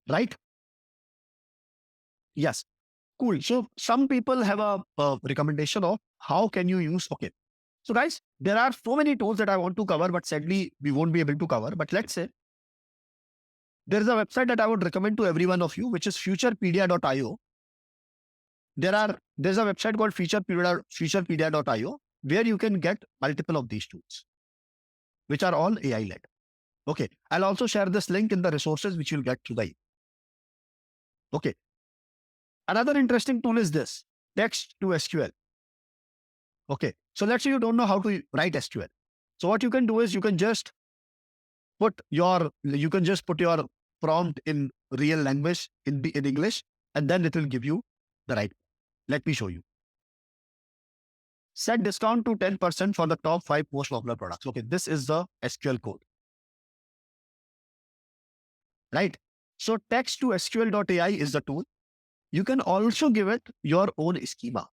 Right? Yes. Cool. So some people have a recommendation of how can you use. Okay. So guys, there are so many tools that I want to cover, but sadly we won't be able to cover. But let's say there is a website that I would recommend to every one of you, which is futurepedia.io. There's a website called futurepedia.io where you can get multiple of these tools, which are all AI led. Okay. I'll also share this link in the resources which you'll get through the email. Okay. Another interesting tool is this text to SQL. Okay. So let's say you don't know how to write SQL. So what you can do is you can just put your prompt in real language in English, and then it will give you the right. Let me show you. Set discount to 10% for the top 5 most popular products. Okay. This is the SQL code. Right. So text to SQL.ai is the tool. You can also give it your own schema.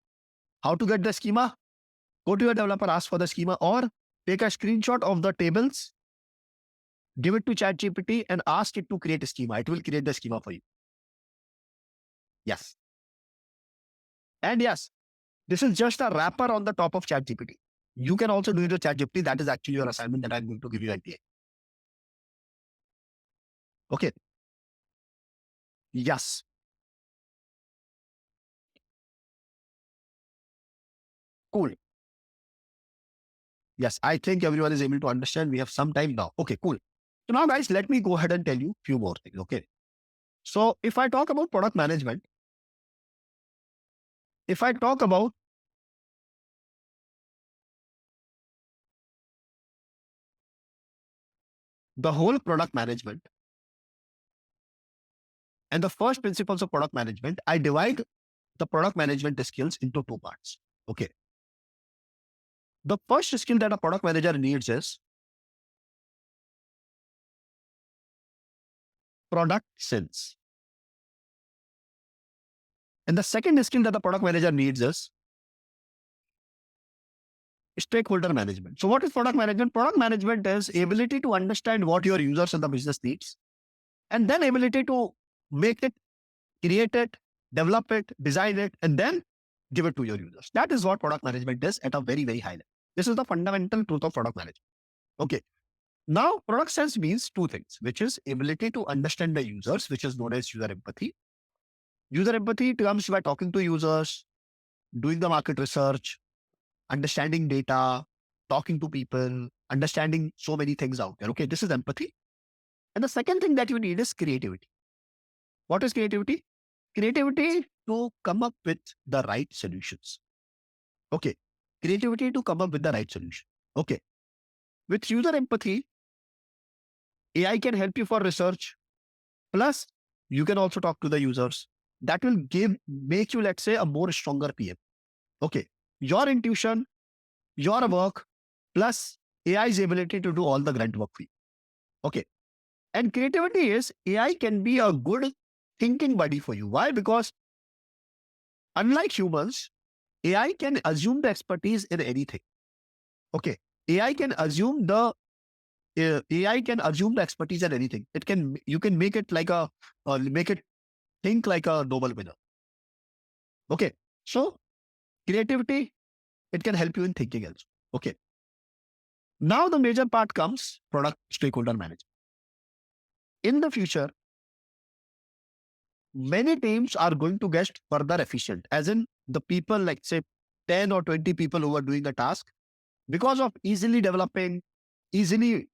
How to get the schema? Go to your developer, ask for the schema, or take a screenshot of the tables, give it to ChatGPT and ask it to create a schema. It will create the schema for you. Yes. And yes, this is just a wrapper on the top of ChatGPT. You can also do it with ChatGPT. That is actually your assignment that I'm going to give you at the end. Okay. Yes. Cool. Yes, I think everyone is able to understand. We have some time now. Okay, cool. So now guys, let me go ahead and tell you a few more things. Okay. So if I talk about product management, if I talk about the whole product management and the first principles of product management, I divide the product management skills into two parts. Okay. The first skill that a product manager needs is product sense. And the second skill that the product manager needs is stakeholder management. So what is product management? Product management is ability to understand what your users and the business needs, and then ability to make it, create it, develop it, design it, and then give it to your users. That is what product management is at a very, very high level. This is the fundamental truth of product management. Okay. Now, product sense means two things, which is ability to understand the users, which is known as user empathy. User empathy comes by talking to users, doing the market research, understanding data, talking to people, understanding so many things out there. Okay, this is empathy. And the second thing that you need is creativity. What is creativity? Creativity to come up with the right solutions. Okay, creativity to come up with the right solution. Okay, with user empathy, AI can help you for research. Plus, you can also talk to the users. That will make you, let's say, a more stronger PM. Okay, your intuition, your work, plus AI's ability to do all the grunt work for you. Okay, and creativity is AI can be a good thinking buddy for you. Why? Because unlike humans, AI can assume the expertise in anything. Okay, AI can assume the AI can assume the expertise in anything. You can make it like make it think like a Nobel winner. Okay. So creativity, it can help you in thinking also. Okay. Now the major part comes product stakeholder management. In the future, many teams are going to get further efficient, as in the people, like say 10 or 20 people who are doing a task, because of easily developing, easily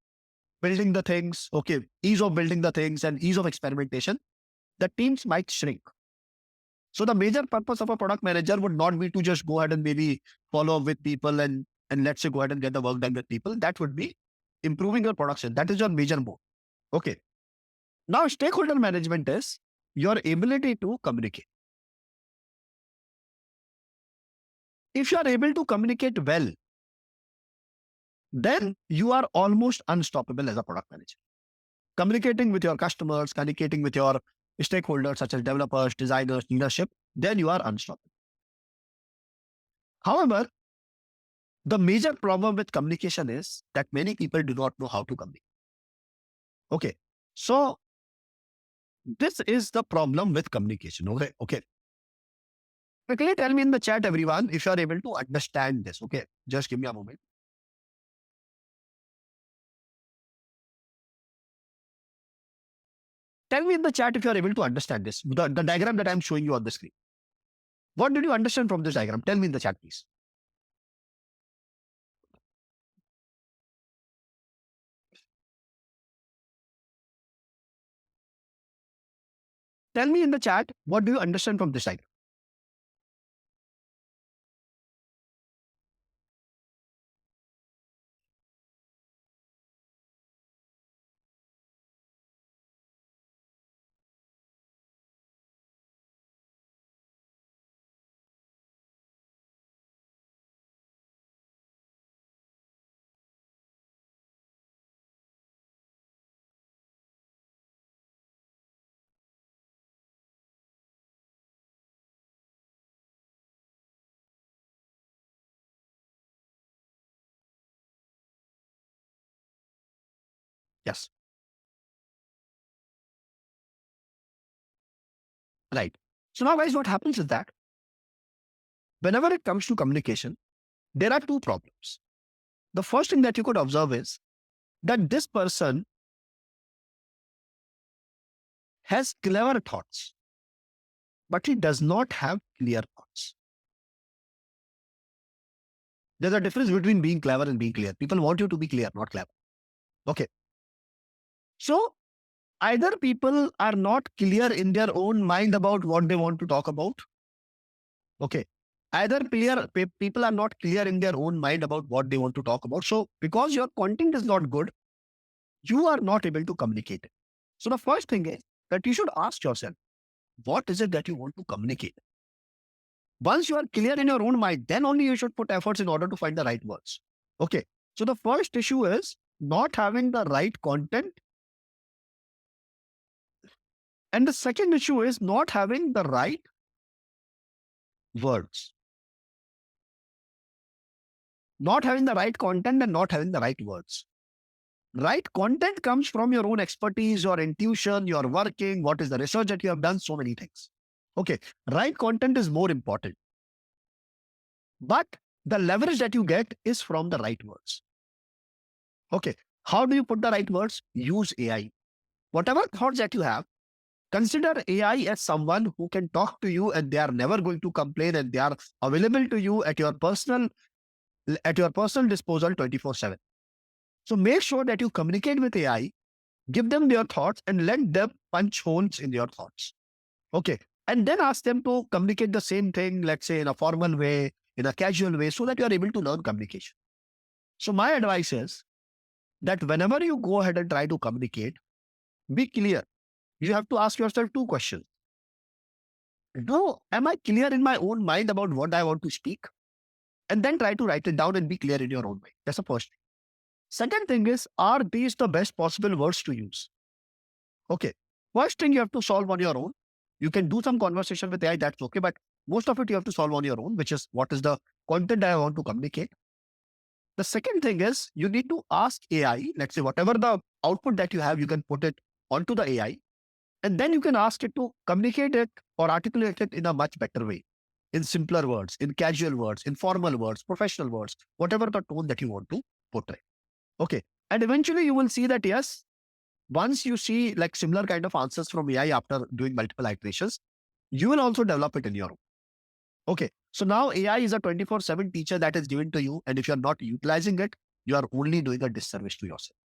building the things, okay, ease of building the things and ease of experimentation, the teams might shrink. So the major purpose of a product manager would not be to just go ahead and maybe follow up with people and let's say go ahead and get the work done with people. That would be improving your production. That is your major goal. Okay. Now stakeholder management is your ability to communicate. If you are able to communicate well, then you are almost unstoppable as a product manager. Communicating with your customers, communicating with your stakeholders such as developers, designers, leadership, then you are unstoppable. However, the major problem with communication is that many people do not know how to communicate. Okay. So this is the problem with communication. Okay. Okay. Quickly tell me in the chat, everyone, if you are able to understand this. Okay. Just give me a moment. Tell me in the chat if you are able to understand this. The diagram that I'm showing you on the screen. What did you understand from this diagram? Tell me in the chat, please. Tell me in the chat, what do you understand from this diagram? Yes. Right. So now, guys, what happens is that whenever it comes to communication, there are two problems. The first thing that you could observe is that this person has clever thoughts, but he does not have clear thoughts. There's a difference between being clever and being clear. People want you to be clear, not clever. Okay. So either people are not clear in their own mind about what they want to talk about. Okay. Either people are not clear in their own mind about what they want to talk about. So because your content is not good, you are not able to communicate it. So the first thing is that you should ask yourself, what is it that you want to communicate? Once you are clear in your own mind, then only you should put efforts in order to find the right words. Okay. So the first issue is not having the right content. And the second issue is not having the right words. Not having the right content and not having the right words. Right content comes from your own expertise, your intuition, your working, what is the research that you have done, so many things. Okay. Right content is more important. But the leverage that you get is from the right words. Okay. How do you put the right words? Use AI. Whatever thoughts that you have, consider AI as someone who can talk to you and they are never going to complain and they are available to you at your personal disposal 24/7. So make sure that you communicate with AI, give them their thoughts and let them punch holes in your thoughts. Okay. And then ask them to communicate the same thing, let's say in a formal way, in a casual way, so that you are able to learn communication. So my advice is that whenever you go ahead and try to communicate, be clear. You have to ask yourself two questions. No, am I clear in my own mind about what I want to speak? And then try to write it down and be clear in your own mind. That's the first thing. Second thing is, are these the best possible words to use? Okay. First thing you have to solve on your own. You can do some conversation with AI, that's okay. But most of it you have to solve on your own, which is what is the content I want to communicate. The second thing is you need to ask AI, let's say whatever the output that you have, you can put it onto the AI. And then you can ask it to communicate it or articulate it in a much better way. in simpler words, in casual words, in formal words, professional words, whatever the tone that you want to portray. Okay. And eventually you will see that, yes, once you see like similar kind of answers from AI after doing multiple iterations, you will also develop it in your own. Okay. So now AI is a 24/7 teacher that is given to you. And if you're not utilizing it, you are only doing a disservice to yourself.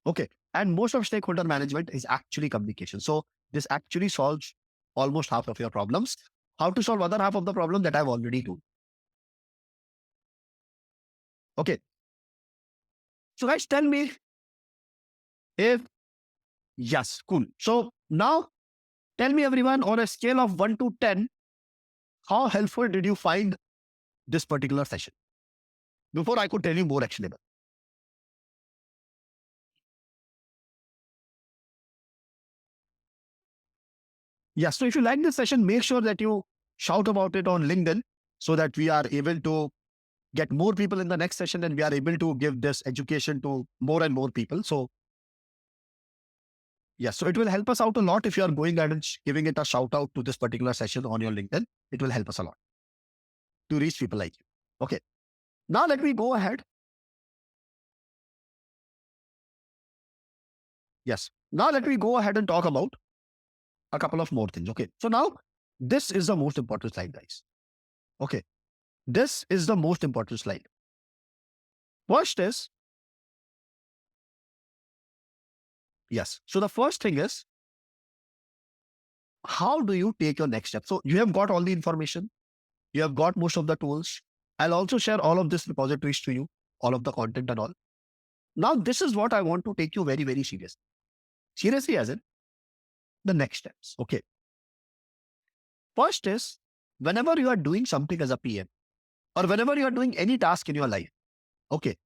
Okay. And most of stakeholder management is actually communication. So this actually solves almost half of your problems. How to solve other half of the problem that I've already told. Okay. So guys, tell me if yes, cool. So now tell me everyone on a scale of 1 to 10, how helpful did you find this particular session? Before I could tell you more actionable. Yes. So if you like this session, make sure that you shout about it on LinkedIn so that we are able to get more people in the next session and we are able to give this education to more and more people. So yes, so it will help us out a lot if you are going ahead and giving it a shout out to this particular session on your LinkedIn. It will help us a lot to reach people like you. Okay. Now let me go ahead. Yes. Now let me go ahead and talk about a couple of more things. Okay. So now this is the most important slide, guys. Okay. This is the most important slide. First is, yes. So the first thing is, how do you take your next step? So you have got all the information. You have got most of the tools. I'll also share all of this repositories to you, all of the content and all. Now, this is what I want to take you very, very seriously. Seriously, as in the next steps. Okay. First is, whenever you are doing something as a PM or whenever you are doing any task in your life, okay,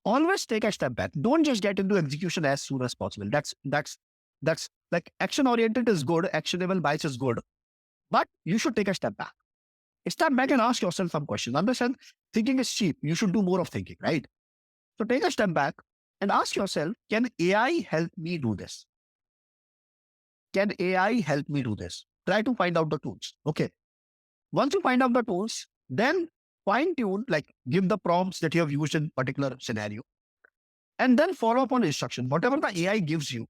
always take a step back. Don't just get into execution as soon as possible. That's like action oriented is good. Actionable bias is good, but you should take a step back. Step back and ask yourself some questions. Understand? Thinking is cheap. You should do more of thinking, right? So take a step back and ask yourself, can AI help me do this? Can AI help me do this? Try to find out the tools. Okay. Once you find out the tools, then fine tune, like give the prompts that you have used in particular scenario, and then follow up on instruction. Whatever the AI gives you,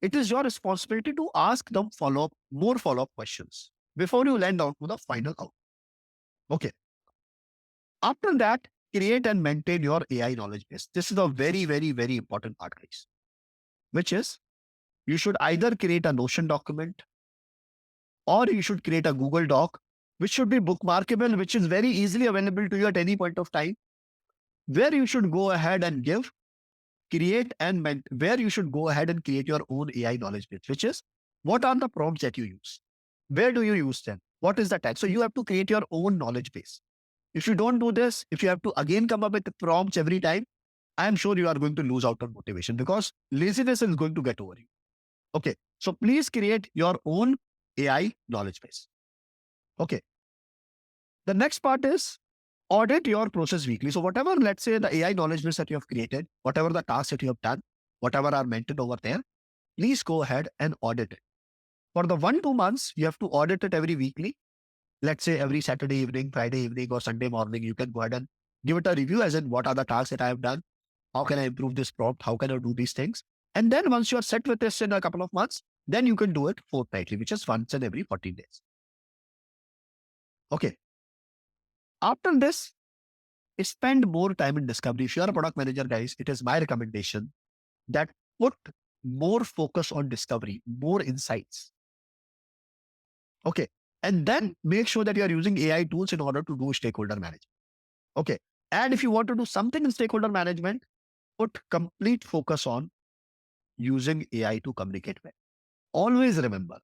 it is your responsibility to ask them more follow up questions before you land out to the final out. Okay. After that, create and maintain your AI knowledge base. This is a very, very, very important part, guys, which is you should either create a Notion document or you should create a Google Doc, which should be bookmarkable, which is very easily available to you at any point of time, where you should go ahead and where you should go ahead and create your own AI knowledge base, which is what are the prompts that you use? Where do you use them? What is the tag? So you have to create your own knowledge base. If you don't do this, if you have to again come up with the prompts every time, I'm sure you are going to lose out on motivation because laziness is going to get over you. Okay. So please create your own AI knowledge base. Okay. The next part is audit your process weekly. So whatever, let's say the AI knowledge base that you have created, whatever the tasks that you have done, whatever are mentioned over there, please go ahead and audit it. For the 1-2 months, you have to audit it every weekly. Let's say every Saturday evening, Friday evening, or Sunday morning, you can go ahead and give it a review as in what are the tasks that I have done? How can I improve this prompt? How can I do these things? And then once you are set with this in a couple of months, then you can do it fortnightly, which is once in every 14 days. Okay. After this, spend more time in discovery. If you are a product manager, guys, it is my recommendation that put more focus on discovery, more insights. Okay. And then make sure that you are using AI tools in order to do stakeholder management. Okay. And if you want to do something in stakeholder management, put complete focus on using AI to communicate well. Always remember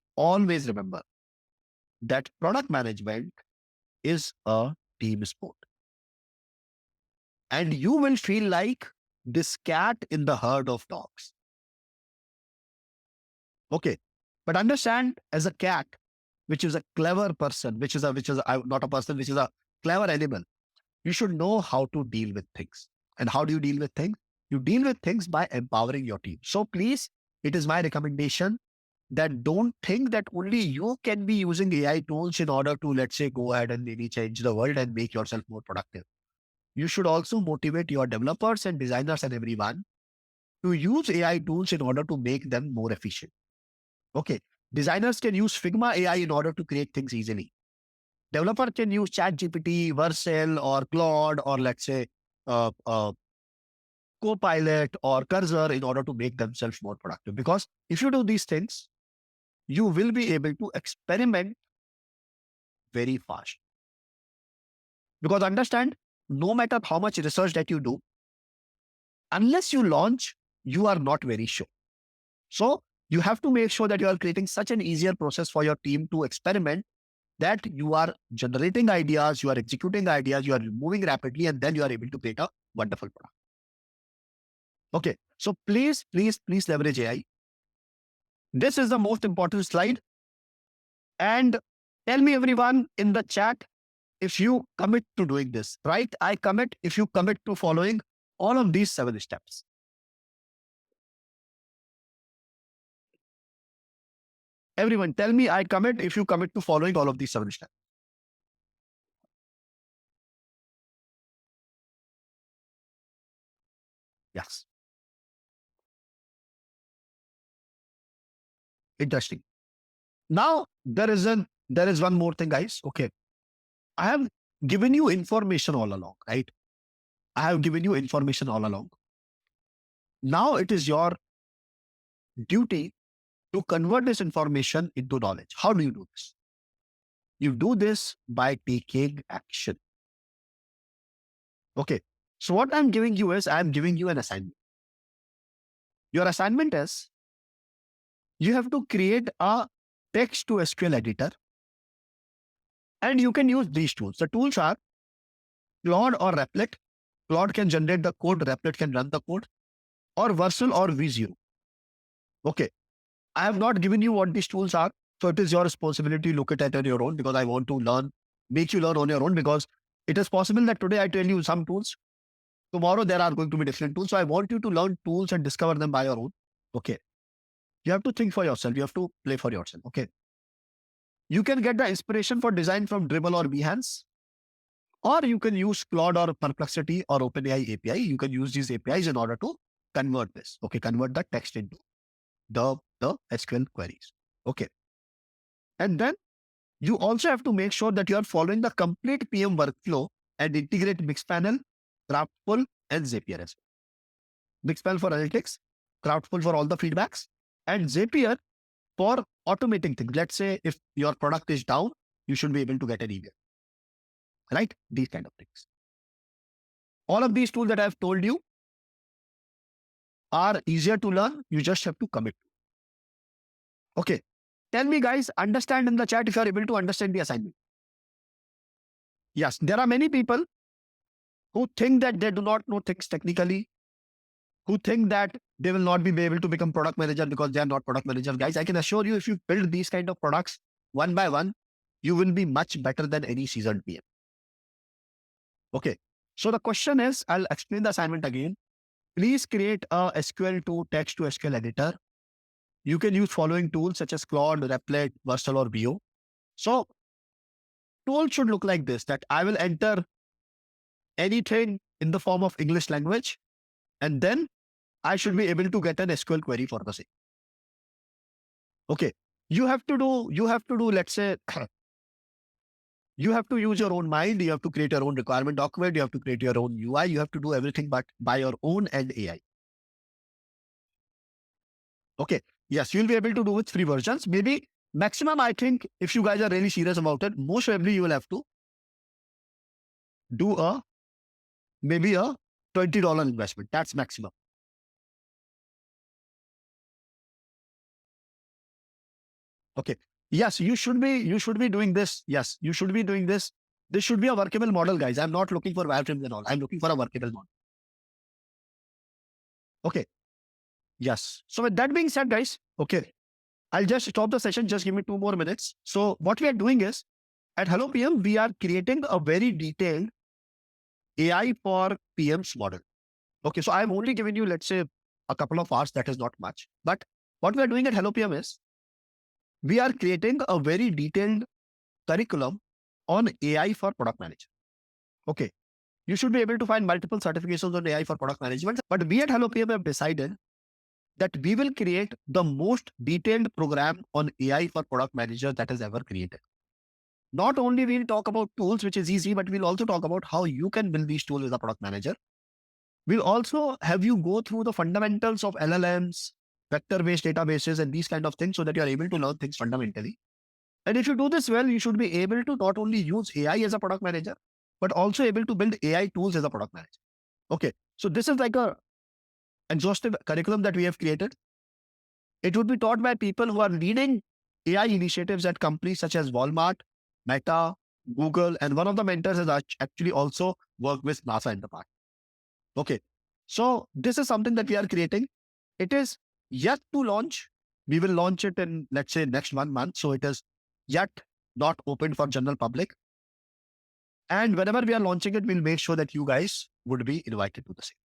that product management is a team sport. And you will feel like this cat in the herd of dogs. Okay. But understand, as a cat, which is a clever person, not a person, which is a clever animal, you should know how to deal with things. And how do you deal with things? You deal with things by empowering your team. So please, it is my recommendation that don't think that only you can be using AI tools in order to, let's say, go ahead and maybe change the world and make yourself more productive. You should also motivate your developers and designers and everyone to use AI tools in order to make them more efficient. Okay. Designers can use Figma AI in order to create things easily. Developer can use ChatGPT, Vercel, or Claude, or let's say uh, uh, Copilot or Cursor in order to make themselves more productive. Because if you do these things, you will be able to experiment very fast. Because understand, no matter how much research that you do, unless you launch, you are not very sure. So you have to make sure that you are creating such an easier process for your team to experiment, that you are generating ideas, you are executing ideas, you are moving rapidly, and then you are able to create a wonderful product. Okay. So please leverage AI. This is the most important slide. And tell me, everyone in the chat, if you commit to doing this, right? I commit if you commit to following all of these 7 steps. Everyone, tell me I commit if you commit to following all of these 7 steps. Yes. Interesting. Now, there is one more thing, guys. Okay. I have given you information all along, right? I have given you information all along. Now it is your duty to convert this information into knowledge. How do you do this? You do this by taking action. Okay. So what I'm giving you is I'm giving you an assignment. Your assignment is you have to create a text to SQL editor, and you can use these tools. The tools are Claude or Replit. Claude can generate the code, Replit can run the code, or Vercel or V0. Okay. I have not given you what these tools are. So it is your responsibility to look at it on your own, because I want to make you learn on your own, because it is possible that today I tell you some tools, tomorrow there are going to be different tools. So I want you to learn tools and discover them by your own. Okay. You have to think for yourself. You have to play for yourself. Okay. You can get the inspiration for design from Dribble or Behance, or you can use Claude or Perplexity or OpenAI API. You can use these APIs in order to convert this. Okay. Convert the text into the SQL queries. Okay. And then you also have to make sure that you are following the complete PM workflow and integrate Mixpanel, Craftful, and Zapier as well. Mixpanel for analytics, Craftful for all the feedbacks, and Zapier for automating things. Let's say if your product is down, you should be able to get an email, right? These kind of things. All of these tools that I've told you are easier to learn. You just have to commit. Okay. Tell me, guys, understand in the chat if you are able to understand the assignment. Yes, there are many people who think that they do not know things technically, who think that they will not be able to become product manager because they are not product managers. Guys, I can assure you, if you build these kind of products one by one, you will be much better than any seasoned PM. Okay. So the question is, I'll explain the assignment again. Please create a SQL to text to SQL editor. You can use following tools such as Claude, Replit, Vercel, or Bio. So tool should look like this, that I will enter anything in the form of English language, and then I should be able to get an SQL query for the same. Okay. You have to do, let's say, you have to use your own mind. You have to create your own requirement document. You have to create your own UI. You have to do everything, but by your own and AI. Okay. Yes, you'll be able to do with free versions. Maybe maximum, I think, if you guys are really serious about it, most probably you will have to do maybe a $20 investment. That's maximum. Okay. Yes, you should be doing this. Yes, you should be doing this. This should be a workable model, guys. I'm not looking for wireframes and all. I'm looking for a workable model. Okay. Yes. So with that being said, guys, okay, I'll just stop the session. Just give me 2 more minutes. So what we are doing is, at HelloPM, we are creating a very detailed AI for PM's model. Okay. So I'm only giving you, let's say, a couple of hours. That is not much. But what we are doing at HelloPM is, we are creating a very detailed curriculum on AI for product management. Okay. You should be able to find multiple certifications on AI for product management. But we at HelloPM have decided that we will create the most detailed program on AI for product managers that is ever created. Not only we'll talk about tools, which is easy, but we'll also talk about how you can build these tools as a product manager. We'll also have you go through the fundamentals of LLMs, vector-based databases, and these kind of things so that you are able to learn things fundamentally. And if you do this well, you should be able to not only use AI as a product manager, but also able to build AI tools as a product manager. Okay. So this is like a exhaustive curriculum that we have created. It would be taught by people who are leading AI initiatives at companies such as Walmart, Meta, Google, and one of the mentors has actually also worked with NASA in the past. Okay. So this is something that we are creating. It is yet to launch. We will launch it in, let's say, next 1 month. So it is yet not open for general public. And whenever we are launching it, we'll make sure that you guys would be invited to the same.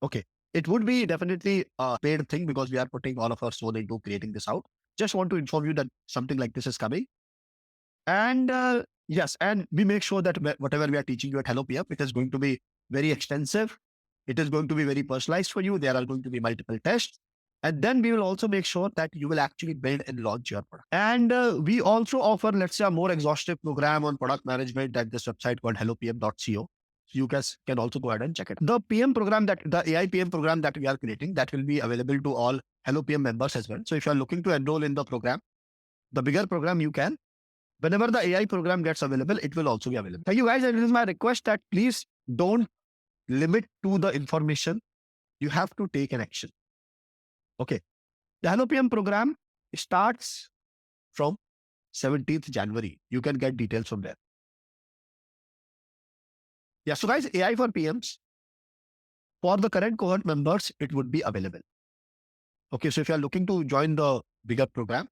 Okay. It would be definitely a paid thing because we are putting all of our soul into creating this out. Just want to inform you that something like this is coming. And yes, and we make sure that whatever we are teaching you at HelloPM, it is going to be very extensive. It is going to be very personalized for you. There are going to be multiple tests. And then we will also make sure that you will actually build and launch your product. And we also offer, let's say, a more exhaustive program on product management at this website called hellopm.co. So you guys can also go ahead and check it. The AI PM program that we are creating, that will be available to all HelloPM members as well. So if you are looking to enroll in the program, the bigger program you can, whenever the AI program gets available, it will also be available. Thank you guys. And it is my request that please don't limit to the information. You have to take an action. Okay. The HelloPM program starts from 17th January. You can get details from there. Yeah. So guys, AI for PMs, for the current cohort members, it would be available. Okay. So if you are looking to join the bigger program,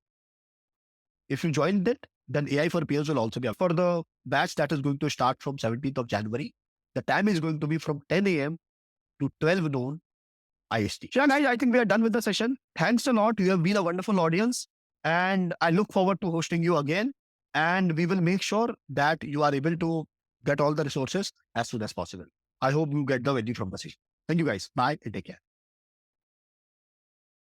if you joined it, then AI for PMs will also be for the batch that is going to start from 17th of January. The time is going to be from 10 a.m. to 12 noon IST. Sure, guys, I think we are done with the session. Thanks a lot. You have been a wonderful audience. And I look forward to hosting you again. And we will make sure that you are able to get all the resources as soon as possible. I hope you get the value from the session. Thank you guys. Bye and take care.